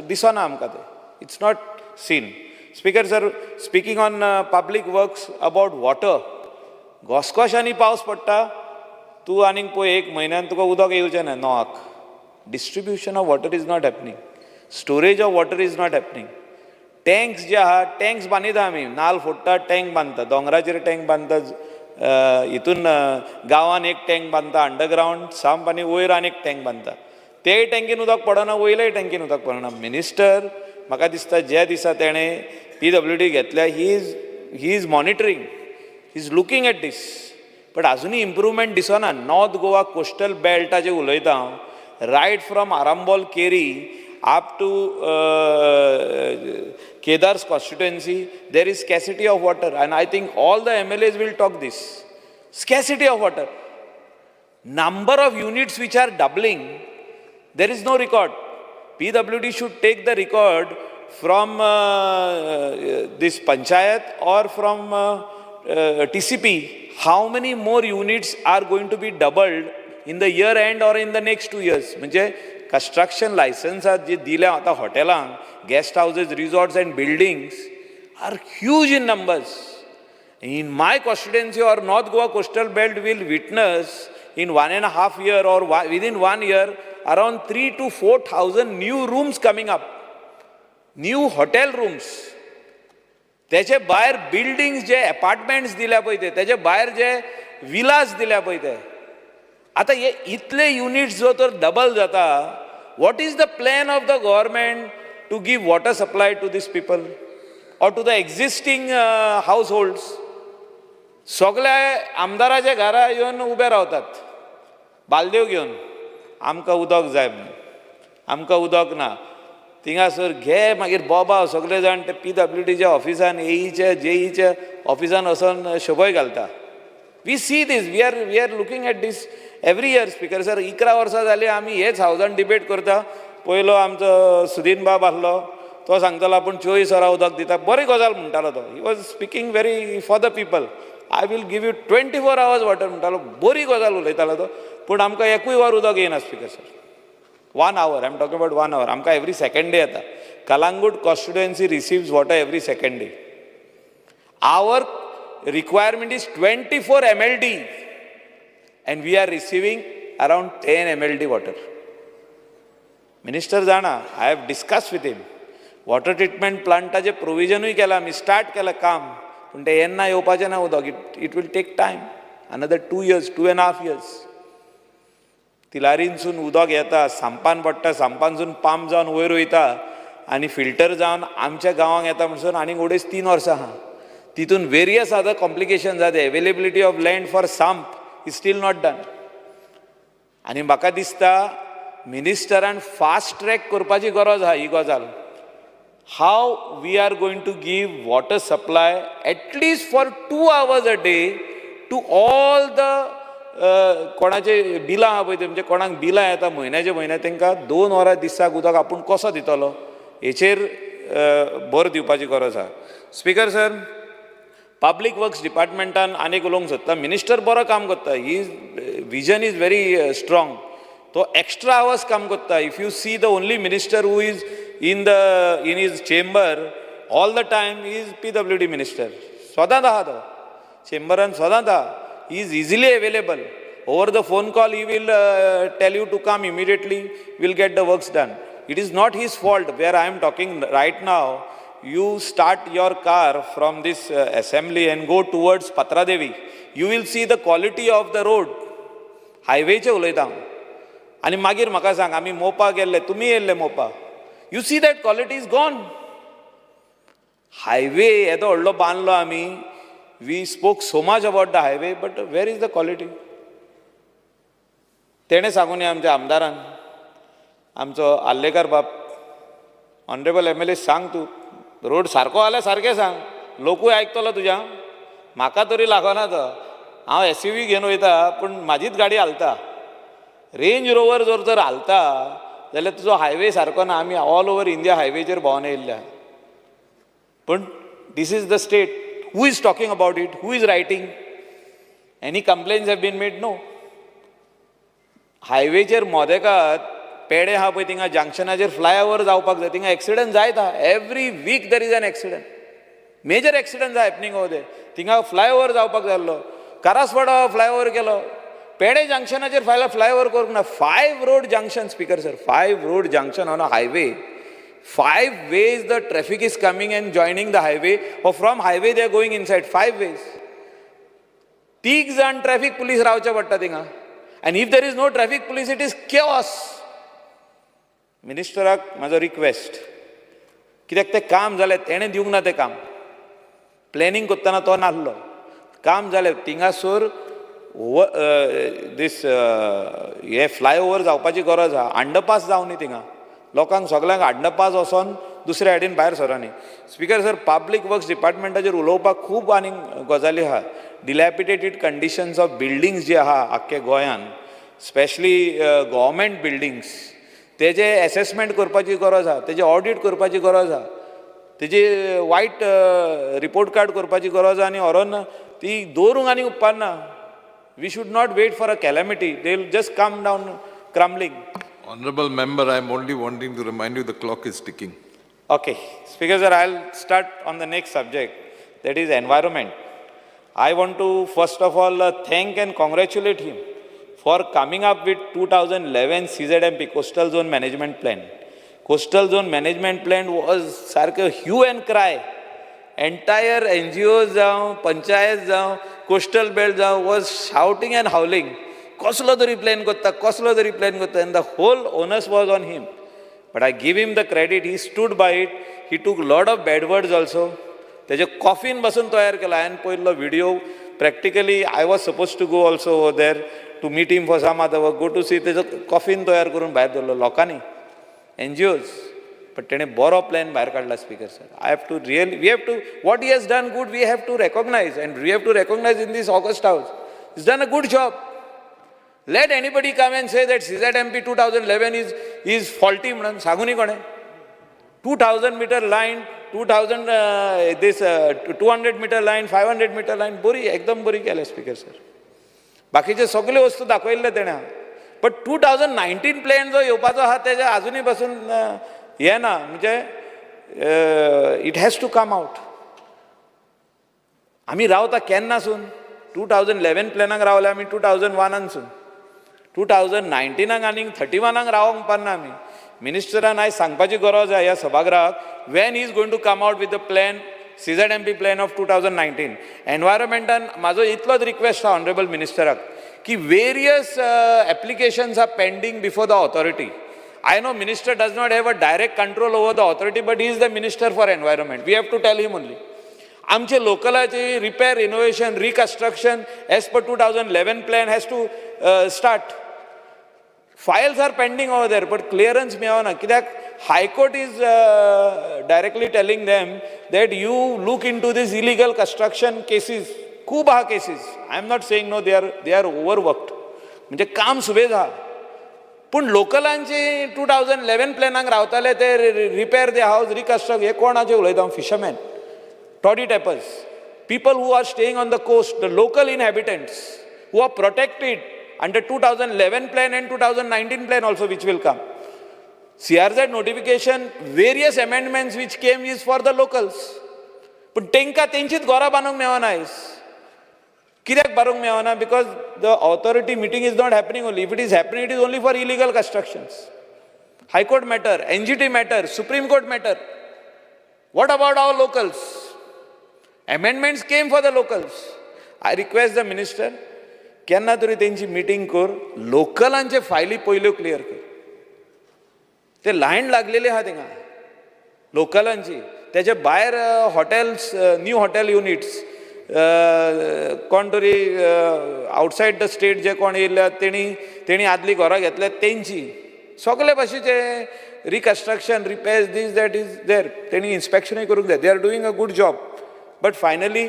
दिसना आमकां ते. It's not seen. Speaker sir, speaking on public works about water, घोस्कोशांनी पावस पडटा, तूं आनीक पळय 1 म्हयन्यान तुका उदक येवचें ना knock. Distribution of water is not happening. Storage of water is not happening. Tanks जे आहा टँक्स बांदिता आमी नाल फोडटा टँक बांदता दोंगराचेर टँक बांदता हितून गांवान एक टँक बांदता अंडरग्रावंड साम आनी वयर आनी एक टँक बांदता तेय टँकीन उदक पडना वयल्याय टँकीन उदक पडना मिनिस्टर म्हाका दिसता ज्या दिसा तेणें PWD घेतल्या he is monitoring he is looking at these but आजुनूय इम्प्रुवमेंट दिसना नॉर्थ गोवा कोस्टल बेल्टाचेर उलयता हांव right from Arambol Keri up to Kedar's constituency, there is scarcity of water. And I think all the MLAs will talk this. Scarcity of water. Number of units which are doubling, there is no record. PWD should take the record from this panchayat or from TCP. How many more units are going to be doubled in the year end or in the next 2 years? म्हणजे construction licenses जे दिल्या आता हॉटेलांक guest houses, resorts and buildings are huge in numbers. In my constituency or North Goa coastal belt will witness in 1.5 years or within 1 year around 3,000 to 4,000 new rooms coming up. New hotel rooms. त्याचे भायर buildings जे apartments दिल्या पळय ते त्याचे भायर जे villas दिल्या पळय ते आता हे इतले युनिट्स जो तर डबल जाता what is the plan of the government to give water supply to these people or to the existing households सगळे आमदाराच्या घरा येवन उबे रावतात बालदेव घेवन आमकां उदक जाय आमकां उदक ना थिंगासर घे मागीर बोबाव सगळे जाण ते PWDच्या ऑफिसान AEच्या JEच्या ऑफिसान वचोन शोभय घालता we see these we are looking at these every year speaker sir 11 वर्सां जालीं आमी हेच हावजान डिबेट करता पयलो आमचो सुदीन बाब आसलो तो सांगतालो आपूण 24 वरां उदक दिता बरी गजाल म्हणटालो तो he was speaking very for the people I will give you 24 hours water म्हणटालो बरी गजाल उलयतालो तो पूण आमकां एकूय वर उदक येना speaker sir 1 hour I am talking about 1 hour आमकां एवरी सेकंड डे येता Calangute constituency receives water every second day our requirement is 24 MLD and we are receiving around 10 MLD water. Minister Jana, I have discussed with him. Water treatment plant चे provision केला मी start केला काम पण ते येन्ना येवपाचें ना उदक it will take time another 2 years 2.5 years तिलारीनसून उदक येता सांपान पडटा सांपानसून पंप जावन वयर वयता आनी फिल्टर जावन आमच्या गांवांक येता म्हणसर आनीक उडेच 3 वर्सां आहा तितून वेरियस अदर कॉम्प्लिकेशन्स जाता अवेलेबिलिटी ऑफ लँड फॉर सांप इज स्टील नॉट डन आनी म्हाका दिसता मिनिस्टरान फास्ट ट्रॅक करपाची गरज आहा ही गजाल how we are going to give water supply at least for 2 hours a day to all the कोणाचे बिलां आहा पळय ते म्हणजे कोणाक बिलां येता म्हयन्याचे म्हयने तांकां 2 वरां दिसाक उदक आपूण कसो दितलो हेचेर भर दिवपाची गरज आहा स्पीकर सर पब्लीक वर्क्स डिपार्टमेंटान आनीक उलोवंक सोदता मिनिस्टर बरो काम करता he vision is very strong तो एक्स्ट्रा आवर्स काम करता if you see the only minister who is in his chamber all the time is PWD minister सदांच आहा तो चेंबरान सदांच आहा he is easily available over the phone call he will tell you to come immediately will get the works done it is not his fault where I am talking right now you start your car from this assembly and go towards Patradevi, you will see the quality of the road. Highway चे उलयता आनी मागीर म्हाका सांग आमी मोपा गेल्ले तुमी येयल्ले Mopa you see that quality is gone. Highway येदो व्हडलो बांदलो आमी we spoke so much about the highway but where is the quality? तेणे सांगून आमच्या आमदारान आमचो आल्लेकर बाब ऑनरेबल MLA सांग तूं रोड सारको जाल्यार सारकें सांग लोकूय आयकतलो तुज्या म्हाका तरी लागना तो हांव SUV घेवन वयता पूण म्हाजीच गाडी हालता रेंज रोवर जर तर हालता जाल्यार तुजो हायवे सारको ना आमी ऑल ओवर इंडिया हायवेचेर भोंवन येयल्ल्या पूण these is the state who is talking about it who is writing any complaints have been made no हायवेचेर मोदेकात पेडे आहा पळय थिंगा जंक्शनाचेर फ्लायओवर जावपाक जाय थिंगा एक्सिडंट जायत आहा every week there is an accident major accident आहा हॅपनिंग ओवर देर थिंगा फ्लायओवर जावपाक जाल्लो करासवाडा फ्लायओवर केलो पेडे जंक्शनाचेर फ्लायओवर करूंक ना 5 road junction speaker sir 5 road junction on a highway 5 ways the traffic is coming and joining the highway, or from highway they are going inside. 5 ways. 3 जाण traffic police रावचे पडटा थिंगा. And if there is no traffic police, it is chaos. मिनिस्टराक म्हाजो request, कित्याक तें काम जालें, तेणें दिवंक ना तें काम. प्लॅनिंग करतना तो नासलो. काम जालें थिंगासोर दीस हे फ्लायओव्हर जावपाची गरज आहा. अंडरपास जावं न्ही थिंगा. लोकांक सगळ्यांक अंडरपास वचोन दुसऱ्या सायडीन भायर सरांनी. स्पीकर सर, पब्लीक वर्क्स डिपार्टमेंटाचेर उलोवपाक खूब आनी गजाली आहा. डिलॅपिडेटेड कंडिशन्स ऑफ बिल्डिंग्स जे आहा आख्ख्या गोंयांत, स्पेशली गव्हर्मेंट बिल्डिंग्स, तेजे एसेसमेंट करपाची गरज आहा, तेजे ऑडिट करपाची गरज आहा, तेजी वायट रिपोर्ट कार्ड करपाची गरज आहा. आनी व्हरोन ती दवरूंक आनी उपकारना. We should not wait for a calamity. They will just come down crumbling. Honorable member, I am only wanting to remind you the clock is ticking. Okay, Speaker sir, I'll start on the next subject, that is environment. I want to first of all thank and congratulate him for coming up with 2011 CZMP, Coastal Zone Management Plan. Coastal Zone Management Plan was sarke hue and cry. Entire NGOs जावं, पंचायत जावं, coastal belt जावं, was shouting and howling. कसलो तरी plan करता, कसलो तरी plan करता, and the whole onus was on him. But I give him the credit, he stood by it, he took lot of bad words also. तेजे कॉफीन बसून तयार केला. हांवें पळयल्लो video. Practically I was suppose to go also over there to meet him for some other work, go to see. तेजो कॉफीन तयार करून भायर दवरलो लोकांनी, NGOs. पण तेणें बरो प्लॅन भायर काडला. Speaker sir, I have to really, we have to, what he has done good we have to recognise, and we have to recognise in this august house. Is done a good job. Let anybody come and say that CZMP 2011 is faulty म्हणून सांगूनी कोणें. 2000 meter line, 200 meter line, 500 meter line, बरी, एकदम बरी केल्या. Speaker sir, बाकीचे सगळे वस्तू दाखयल्ले तेणें. बट 2019 प्लॅन जो येवपाचो आहा तेजे आजुनी पासून हे ना. म्हणजे it has to come out. आमी रावता केन्नासून? 2011 प्लॅनाक रावले आमी 2001सून. 2019 आनी 31 रावंक पारना आमी. मिनिस्टरान आयज सांगपाची गरज आहा ह्या सभागृहाक, when he is going to come out with the plan, CZMP plan of 2019. एनवायरमेंटान म्हाजो इतलोच रिक्वेस्ट आहा ऑनरेबल मिनिस्टराक की various applications are pending before the authority. I know minister does not have a direct control over the authority, but he is the minister for environment. We have to tell him only. आमचे लोकलाचे repair, innovation, reconstruction as per 2011 plan has to start. Files are pending over there, but clearance मेळना. कित्याक High Court is directly telling them that you look into these illegal construction cases. खूब आहा cases. I am not saying no, they are overworked. म्हणजे काम सुबेज आहा. पूण लोकलांची 2011 प्लॅनाक रावताले ते रिपेर द हावस, रिकन्स्ट्रक्ट, हे कोणाचे उलयता? Fisherman, toddy tappers, people who are staying on the coast, the local inhabitants who are protected under 2011 plan and 2019 plan also, which will come. CRZ notification, various amendments which came is for the locals. But तेंका तेंचीच घरां बांदूंक मेळना आयज. कित्याक बांदूंक मेळना? Because the authority meeting is not happening only. If it is happening, it is only for illegal constructions. High Court matter, NGT matter, Supreme Court matter. What about our locals? Amendments came for the locals. I request the minister, केन्ना तरी तेंची meeting कर, लोकलांचे फायली पयल्यो clear कर. ते lion लागलेली आहा थिंगा लोकलांची. तेजे भायर हॉटेल्स, न्यू हॉटेल युनिट्स, कोण तरी आउटसायड द स्टेट जे कोण येयल्या तेणी आदली घरां घेतल्या तेंची. सगळे भाशेचे reconstruction, repairs, these that is there. तेणी इन्स्पेक्शनूय करूंक जाय. They are doing a good job. But finally,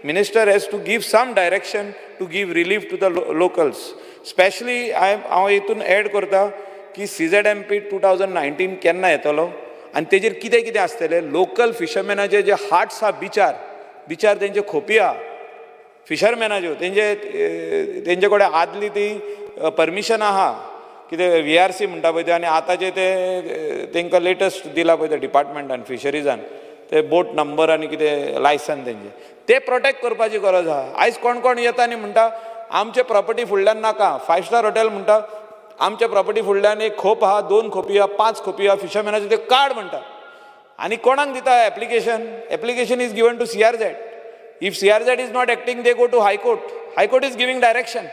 minister has to give some direction to give relief to the locals. Especially, हांव हितून एड करता की CZMP 2019 केन्ना येतलो आनी तेजेर कितें कितें आसतलें. लोकल फिशरमॅनाचे जे हार्ट्स आहा बिचार तेंचे खोपी आहा फिशरमॅनाच्यो, तेंचे कडेन आदली ती परमिशन आहा, कितें VRC म्हणटा पळय ते, आनी आतांचे ते तेंकां लेटस्ट दिला पळय ते डिपार्टमेंटान, फिशरीजान, ते बोट नंबर आनी कितें लायसन तेंचे, ते प्रोटेक्ट करपाची गरज आहा. आयज कोण कोण येता आनी म्हणटा आमचे प्रॉपर्टी फुडल्यान नाका. 5 स्टार हॉटेल म्हणटा आमच्या प्रॉपर्टी फुडल्यान एक खोप आहा, 2 खोपी आहा, 5 खोपी आहा, फिशरमॅनाचे ते काड म्हणटा. आनी कोणाक दिता application? Application is given to CRZ. If CRZ is not acting, they go to High Court. High Court is giving direction.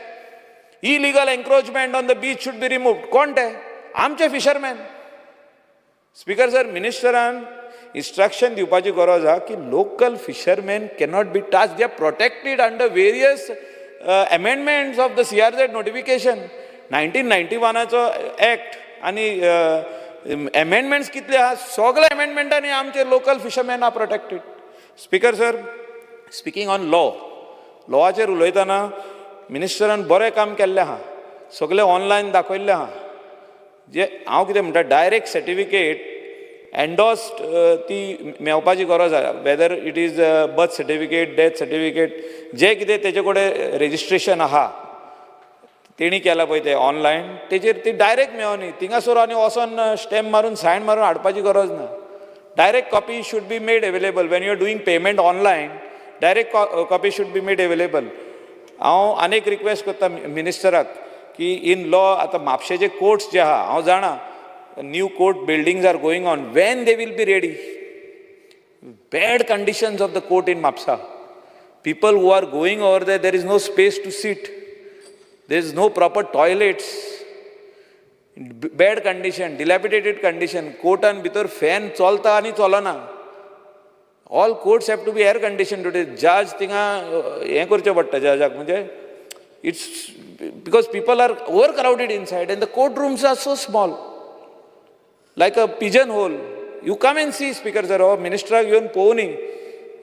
Illegal encroachment on the beach should be removed. कोण ते? आमचे फिशरमॅन. स्पीकर सर, मिनिस्टरान instruction दिवपाची गरज आहा की local fishermen cannot be touched. They are protected under various amendments of the CRZ notification. 1991 Act आणि amendments कितले आहा? सगळे amendmentani आमचे local fishermen are protected. Speaker sir, speaking on लॉचेर उलयतना मिनिस्टरान बरें काम केल्लें आहा. सगळें ऑनलायन दाखयल्लें आहा. जे हांव कितें म्हणटा, डायरेक्ट सर्टिफिकेट एन्डोस्ड ती मेळपाची गरज आसा. Whether it is birth certificate, death certificate, जे कितें तेजे कडेन रेजिस्ट्रेशन आहा तेणी केलां पळय तें ऑनलायन, तेजेर ती डायरेक्ट मेळोनी. थिंगासोर आनी वचोन स्टॅम्प मारून सायन मारून हाडपाची गरज ना. Direct copy should be made available. When you are doing payment online, direct copy should be made available. हांव आनीक रिक्वेस्ट करता मिनिस्टराक की इन लॉ आतां म्हापशेचे कोर्ट्स जे आहा, हांव जाणा new court buildings are going on. When they will be ready? Bad conditions of the court in Mapusa. People who are going over there is no space to sit. There is no proper toilets. Bad condition, dilapidated condition. कोर्टान भितर fan चलता आनी चलना. All courts have to be air condition today. जज थिंगा हें करचें पडटा जजाक. म्हणजे it's because people are overcrowded inside and the court rooms are so small, like a pigeon hole. You come and see, speaker sir, हो मिनिस्टराक येवन पळोवनी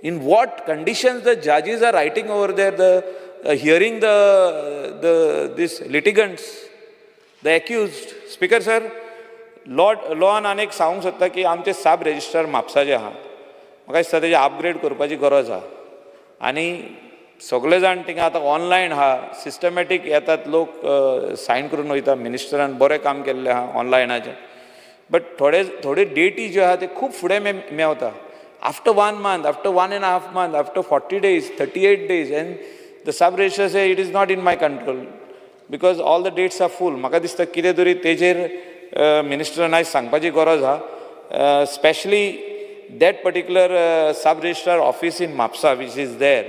इन वॉट कंडिशन्स द जजीस are writing over there, the hearing these litigants, the accused. Speaker sir, लॉन आनीक सांगूंक सोदता की आमचे सब रेजिस्ट्रार म्हापसा जे आहा, म्हाका दिसता तेजे अपग्रेड करपाची गरज आहा. आनी सगळे जाण थिंगा आतां ऑनलायन आहा, सिस्टमॅटीक येतात लोक, सायन करून वयता. मिनिस्टरान बरें काम केल्लें आहा ऑनलायनाचें. बट थोडे डेटी ज्यो आहा ते खूब फुडें मेवता. After 1 month, after 1.5 months, after 40 days, 38 days, and the sub registrar say it is not in my control because all the dates are full. म्हाका दिसता कितें तरी तेजेर मिनिस्टरान आयज सांगपाची गरज आहा. Specially that particular sub-registrar office in Mapsa which is there,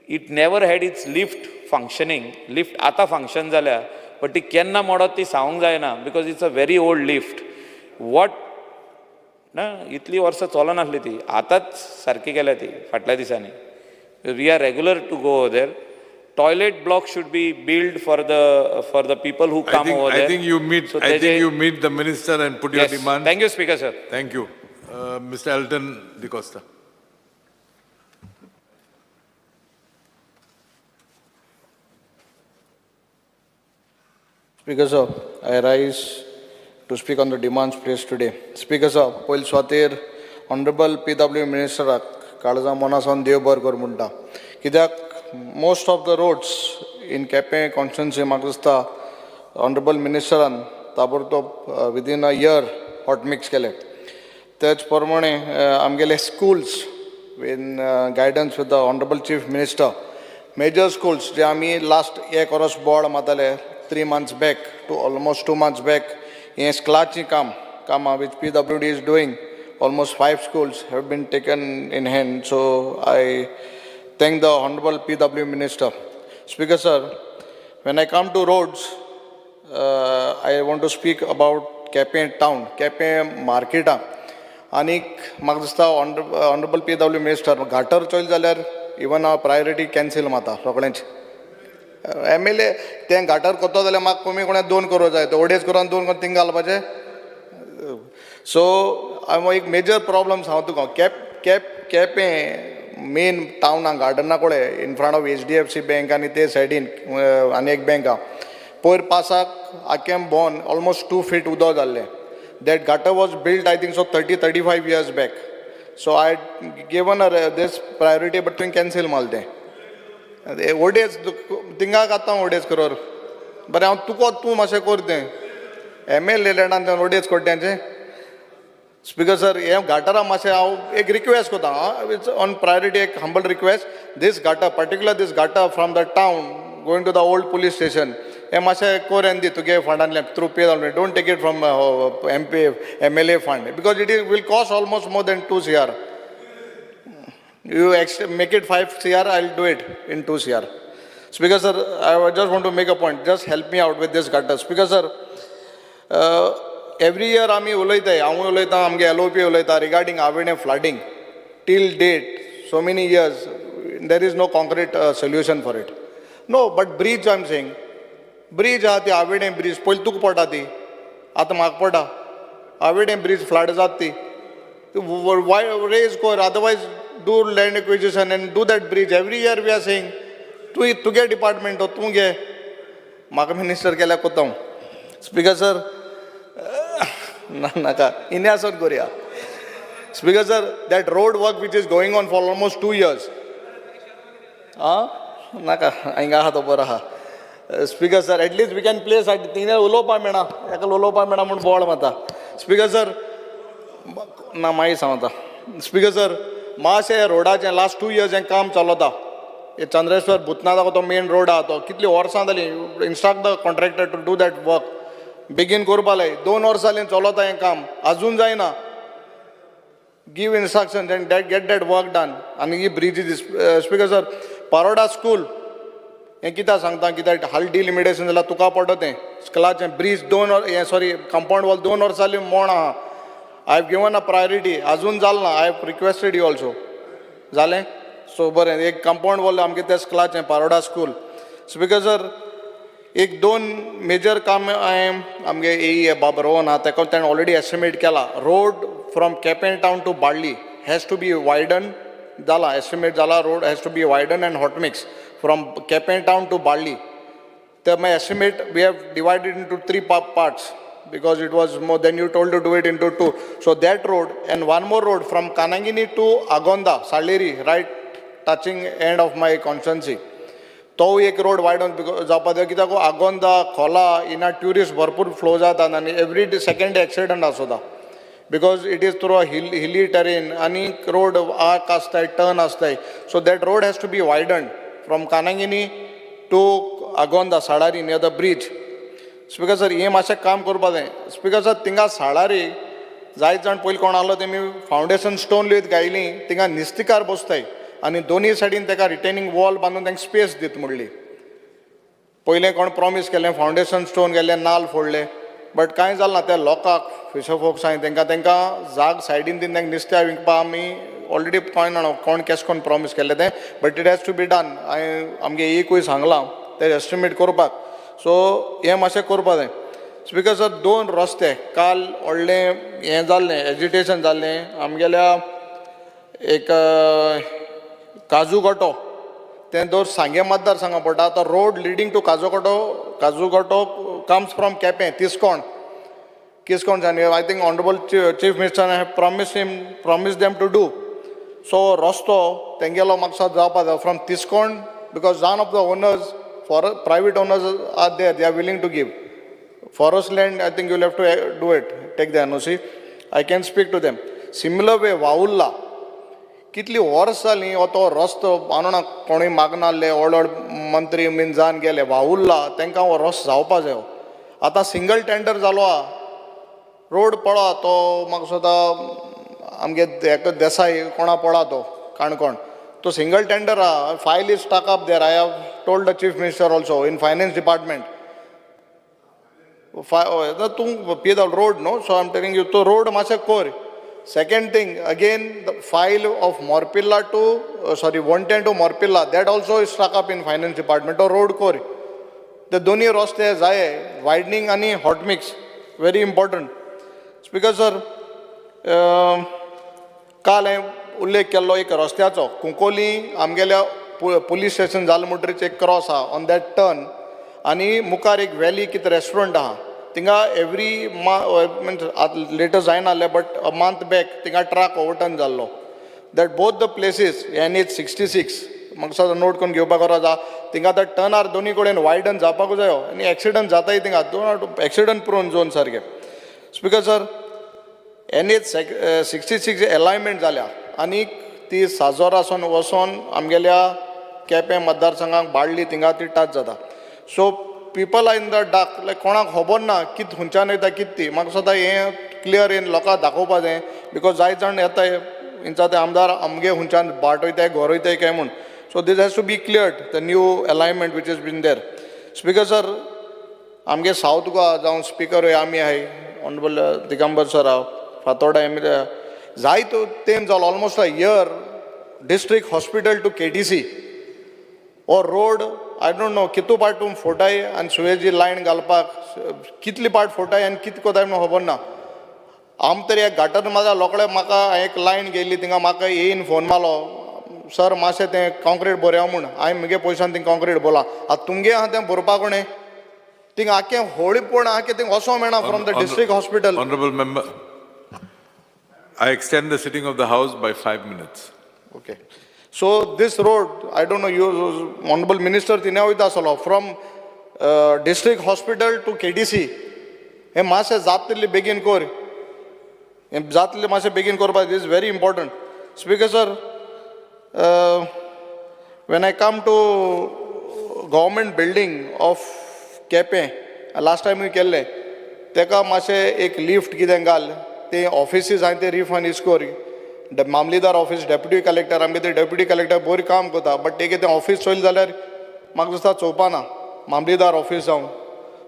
it never had its lift functioning. Lift आता function जाल्या, but ती केन्ना मोडत ती सांगूंक जायना because it's a very old lift. What ना इतली वर्सां चलनासली ती, आतांच सारकी केल्या ती फाटल्या दिसांनी. We are regular to go over there. Toilet block should be built for the people who come over there. I think you meet the minister and put your demand. Thank you, Speaker, sir. Thank you. Mr. Alton De Costa. Speaker sir, I rise to speak on the demands placed today. Speaker sir, poil swatir Honorable PW Minister काळजा मनासान देव बर कर म्हणटा. कित्याक most of the roads in Kepe constituency म्हाका दिसता Honorable Ministeraन ताबडतोब within a year hot mix केले. त्याच प्रमाणे आमगेले schools in guidance with the Honorable Chief Minister, major schools जे आमी last एक वर्स बोर्ड माताले 3 months back to almost 2 months back, हे स्कलाची काम which PWD is doing. Almost 5 schools have been taken in hand. So I thank the Honorable PW Minister. Speaker sir, when I come to roads, I want to speak about Kepe town, Kepe market. Anik म्हाका दिसता Honorable PW Minister, घाटर Choyal जाल्यार even a priority cancel माता सगळ्यांचे. MLA तें घाटर कोतो जाल्यार म्हाका कमी कोणा 2 करोड जाय, ओडेज करून 2 करून थिंगा घालपाचें. सो हांव एक मेजर प्रॉब्लम्स हांव तुका केपें मेन टावनाक गार्डना कडेन in front of HDFC bank आनी ते सायडीन आनी एक बँक आहा पयर पासाक आख्यान बोन ऑलमोस्ट 2 feet उदक जाल्लें. That gutter was build I think so 30-35 years back. So I given these priority but तुवें कॅन्सील मारलें तें. ओडेज थिंगा घालता ओडेज करोर. बरें हांव तूं मातशें कर तें MLA लँडान तें ओडेज कोट्ट्यांचें. स्पीकर सर, हे घाटरा मातशें हांव एक रिक्वेस्ट कोता. इट्स ऑन प्रायोरिटी एक humble request. These gutter particular these gutter from the town going to the old police station, हें मातशें कोर आनी दी तुगे फंडांतल्यान through PWD. Don't take it from MP, MLA fund because it will cost almost more than 2 CR. You make it 5 CR, I'll do it in 2 CR. Speaker sir, I just want to make a point. Just help me out with this gutter. Speaker sir, every year आमी उलयताय, हांव उलयतां, आमगे LOP उलयता regarding Avene flooding. Till date, so many years, there is no concrete solution for it. No, but bridge I'm saying. Bridge आहा ती Avene bridge, पयलीं तुका पडटा ती, आतां म्हाका पडटा. Avene bridge flood जाता ती. Why raise core, otherwise do land acquisition and do that bridge. Every year we are saying, तुगे department हो, तू गे. म्हाका minister केल्या कोतां. Speaker sir, नाका, इन्हें आसन करूया. Speaker sir, that road work which is going on for almost 2 years. Naka, ainga ha to bora. Speaker sir, at least we can place at tine ulopa mena, ekal ulopa mena mun board mata. Speaker sir, na mai samata. Speaker sir, maase roada चे last 2 years en काम चालवता. ये चंद्रेश्वर भूतनाथ तो main road आतो. कितली वर्सां जाली instruct the contractor to do that work. Begin करपाले. 2 वर्सांनी चालवता हे काम. अजून जायना. Give instructions and get that work done. And he bridge is Speaker sir, Paroda school. हे किता सांगता कित्याक हाल डिलिमिटेशन जाला तुका पडटा तें स्कलाचें bridge 2 or sorry compound wall 2 वर्सांनी मोड आहा. I have given a priority. अजून जाल ना. I have requested you also. जालें? So बरें एक compound wall आमगे त्या स्कलाचें Paroda school. Speaker sir, एक 2 मेजर काम हांवें आमगे AE बाबरोवन आहा तेका ताणें already estimate केला. Road from Capen town to Barley has to be widened. Dala estimate Dala road has to be widened and hot mix from Capen town to Barley. My estimate we have divided into 3 parts because it was more than you told to do it into 2. So that road and one more road from Kanangini to Agonda, Saleri, right touching end of my constituency. तो एक road वायडन जावपा जाय कित्याक आगोंदा खोला इना tourist भरपूर flow जाता आनी एवरी सेकंड एक्सिडेंट आसता because it is through a hilly terrain and road arc astai, turn astai. So that road has to be widened from Kanangini to Agonda, Sadari near the bridge. Speaker sir, हे मातशें काम करपा जाय. Speaker sir, थिंगा साडारी जायत जाण पयलीं कोण आहलो तेमी फावंडेशन स्टोन लित गायली थिंगा निस्तिकार बसताय आनी दोनी सायडीन तेका रिटेनिंग वॉल बांदून तांकां स्पेस दित म्हणली. पयलें कोण प्रॉमिस केलें फावंडेशन स्टोन गेले नाल फोडले बट कांय जालें ना. त्या लोकांक फिशर फोक्सांनी तांकां जाग सायडीन दिवन तांकां नुस्त्या विकपा आमी ऑलरेडी कोण केश कोन प्रॉमिस केल्लें तें but it has to be done. हांवें आमगे एकूय सांगलां तें एस्टिमेट करपाक. सो हें मातशें करपा जाय. स्पिकर सर 2 रस्ते काल व्हडलें हें जाल्लें एजिटेशन जाल्लें आमगेल्या एक काजूगोटो तें दोर सांगे मतदारसंघा पडटा. आतां road leading to Kajugoto comes from Quepem Kiscon and I think Honorable Chief Minister have promised them to do. So Rosto, Tengelo Maksad Zapada from Tiscon, because none of the owners, private owners are there, they are willing to give. Forest land, I think you'll have to do it, take the NOC. I can speak to them. Similar way, Vaulla, कितली verse जालीं हो तो रस्तो ना कोणी मागनासले व्हड मंत्री been जावन गेले वावुरला तांकां हो रस्तो जावपा जायो. आतां सिंगल टेंडर जालो आहा. रोड पळा तो म्हाका सुद्दां आमगे देसाई कोणा पळा तो काणकोण तो सिंगल टेंडर आहा. File is stuck up there. I have told the chief minister also in finance department. तूं pay the road no. So I am telling you तो रोड मातशें कोर. Second thing, again, the file of Morpilla to, 110 to Morpilla, that also is stuck up in finance department or road core. The doni roste zaye, widening and hot mix, very important. Speaker sir, काल हांवें उल्लेख केल्लो एक रस्त्याचो कुंकोली आमगेल्या police station जालें म्हणटरीच एक cross आहा on that turn आनी मुखार एक व्हॅली कितें रेस्टॉरंट आहा. थिंगा एवरी मीन्स लेटर जायना आहलें बट अ मंथ बॅक थिंगा ट्रक ओवरटर्न जाल्लो. That both the places NH 66 म्हाका सद्दां नोट करून घेवपाक गरज आहा. थिंगा आतां टर्नार दोनी कडेन वायडन जावपाक जायो आनी एक्सिडंट जाताय थिंगा एक्सिडंट प्रोन झोन सारकें. स्पिकर सर NH 66 अलायनमेंट जाल्या आनी ती साजोरासून वचोन आमगेल्या केपें मतदारसंघाक बाळ्ळी थिंगा ती टच जाता. सो people are in the dark, like कोणाक खबर ना कित हुंच्यान येता कित ती म्हाका सदां हें क्लियर इन लोकांक दाखोवपा जाय बिकॉज जाय जाण येताय इंचा ते आमदार आमगे हुंच्यान बाट वयताय घर वयताय काय म्हूण so these has to be cleared the new alignment which is been there speaker sir आमगे साऊथ गोवा जावं स्पीकर आमी आहाय ऑनरेबल दिगंबर सर आहा फातोर्डा एम एल ए जायतो तेम जालो almost a year district hospital to KTC or road, I don't know, कितू part तुम फोटाय आनी सुयेची लायन घालपाक कितली पार्ट फोटाय आनी कित कोताय म्हणून खबर ना आम तरी एक घाटर माझा लोकळे म्हाका एक लायन गेल्ली थिंगा म्हाका येयन फोन मारलो सर मातशें तें कॉन्क्रीट बरया म्हूण हांवें म्हगे पयशान थिंग कॉन्क्रीट बोला आतां तुमगे आहा तें बरोवपा कोणें थिंग आख्खें होळीपण आहा थिंग वचों मेळना from the district hospital Honorable member, I extend the sitting of the House by 5 minutes. Okay. So this road, I don't know, you, Honorable Minister, from district hospital to KDC, हे मासे जातले begin कर, हे जातले मासे begin कर, this is very important. Speaker sir, when I come to government building of Kepe, last time we केले, तेका मासे एक lift किदें घाल, ते offices आहेत ते refurnish करी. मामलेदार ऑफिस डेप्युटी कलेक्टर आमगे ते डेप्युटी कलेक्टर बरी काम करता बट ते तें ऑफिस चोयल जाल्यार म्हाका दिसता चोवपाना मामलेदार ऑफिस जावं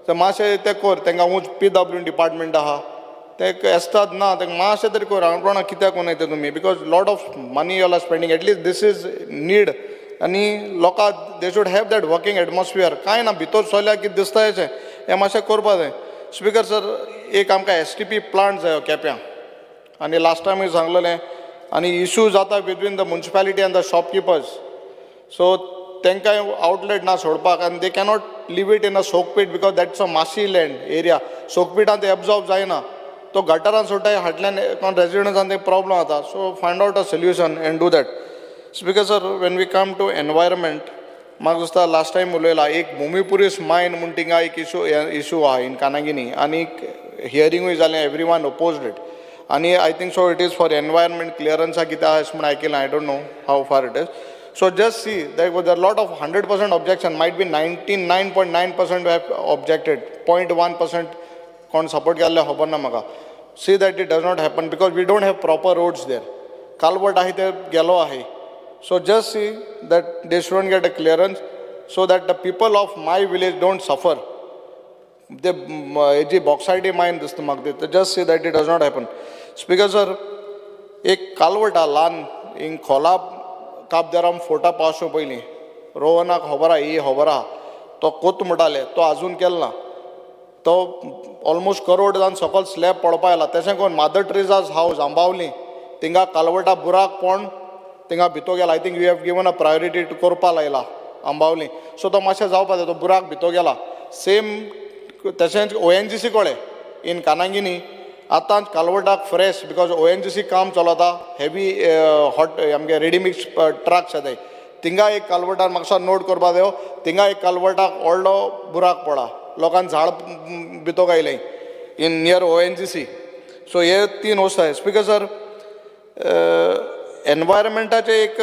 ते मातशें तें कर तांकां उंच PW डिपार्टमेंट आहा ते एस्तात ना तांकां मातशें तरी कर हांव कोणा कित्याक कोनायता तुमी because lot of money you are spending at least these is need आनी लोकां they should have that working atmosphere कांय ना भितर चोयल्यार कितें दिसता हें मातशें करपा जाय स्पीकर सर एक आमकां STP प्लांट जायो केप्यां आनी लास्ट टायम सांगलेलें आनी इशू जाता between the municipality and the shopkeepers so तांकां आउटलेट ना सोडपाक आनी they cannot leave it in a soak pit because that's a marshy land area सोकपीटान ते एब्जॉर्ब जायना तो गटारान सोडटाय हाटल्यान रेजिडंट्सान ते प्रॉब्लम जाता so find out a solution and do that speaker sir when we come to environment म्हाका दिसता लास्ट टायम उलयला एक भुमिपुरीस मायन म्हूण थिंगा एक इशू आहा इन कानागिनी आनी हियरिंगूय जालें एवरी वन ओपोज्ड इट आणि I think so it is for environment clearance कितें आहा अशें म्हूण आयकलां I don't know how far it is. So just see there was a lot of 100% objection might be 99.9% have objected 0.1% कोण support केल्ले खबर ना म्हाका see that it does not happen because we don't have proper roads there. Culvert आहे ते गेलो आहे so just see that they shouldn't get a clearance so that the people of my village don't suffer. ते hazy बॉक्सायटी मायन दिसता म्हाका ते just see that it does not happen speaker sir एक कालवट आहा ल्हान हिंग खोला काबदेराम फोर्टा पावचे पयलीं रोहनाक खबर आहा ही खबर आहा तो कोत म्हणटाले तो आजून केलो ना तो ऑलमोस्ट करोड जावन सकयल स्लॅब पडपा आयला तशें करून मादर ट्रेजास हावस आंबावली थिंगा कालवटा बुराक पण थिंगा भितो गेला I think you have given a priority to करपा लायला आंबावली सो तो मातशें जावपा जाय तो बुराक भितो गेला सेम तशेंच ONGC कळे इन कानागिनी आतां कालवटाक फ्रेश बिकॉज ONGC काम चलता हेवी हॉट आमगे रेडी मिक्स ट्रक्स येताय थिंगा एक कालवटार म्हाका नोट करपा जायो थिंगा एक कालवटाक व्हडलो बुराक पडा लोकांक झाड भितो गायलें इन नियर ONGC सो हे 3 वस्त आहाय स्पीकर सर एनवायरमेंटाचे एक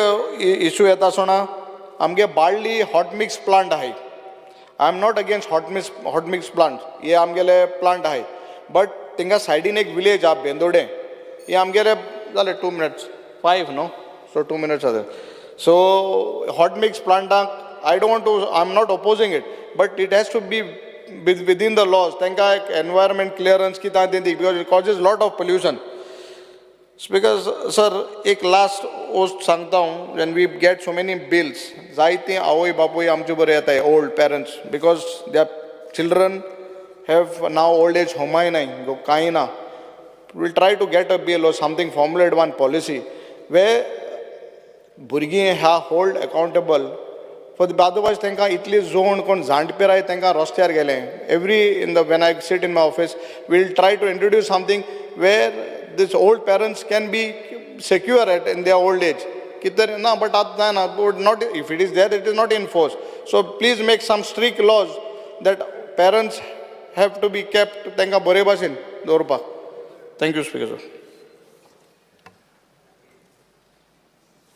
इशू येता आसतना आमगे बाळ्ळी हॉट मिक्स प्लांट आहाय I am not against hot mix plants. ये आमगेले प्लांट आहे बट थिंगा सायडीन एक विलेज आहा बेंदोडे हे आमगेले जाले 2 minutes 5 नो सो 2 minutes जाले सो हॉट मिक्स प्लांटाक I don't want to I am not opposing it but it has to be within the laws तांकां एक environment clearance कितें दिली because it causes lot of pollution. Speaker sir एक last वस्त सांगता हांव when we get so many bills जायतीं आवय बापूय आमचे बरे येताय old parents because their children have now old age होमाय नाय कांय ना we'll try to get a bill or something formulate one policy where भुरगीं ह्या hold accountable for the otherwise तांकां इतली जोण कोण जाणटेपीर आहाय तांकां रस्त्यार गेले every in the when I sit in my office we'll try to introduce something where these old parents can be secure at in their old age. No, but not if it is there, it is not enforced. So please make some strict laws that parents have to be kept. Thank you, Speaker.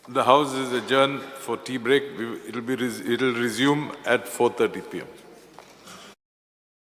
The House is adjourned for tea break. It will resume at 4:30 p.m.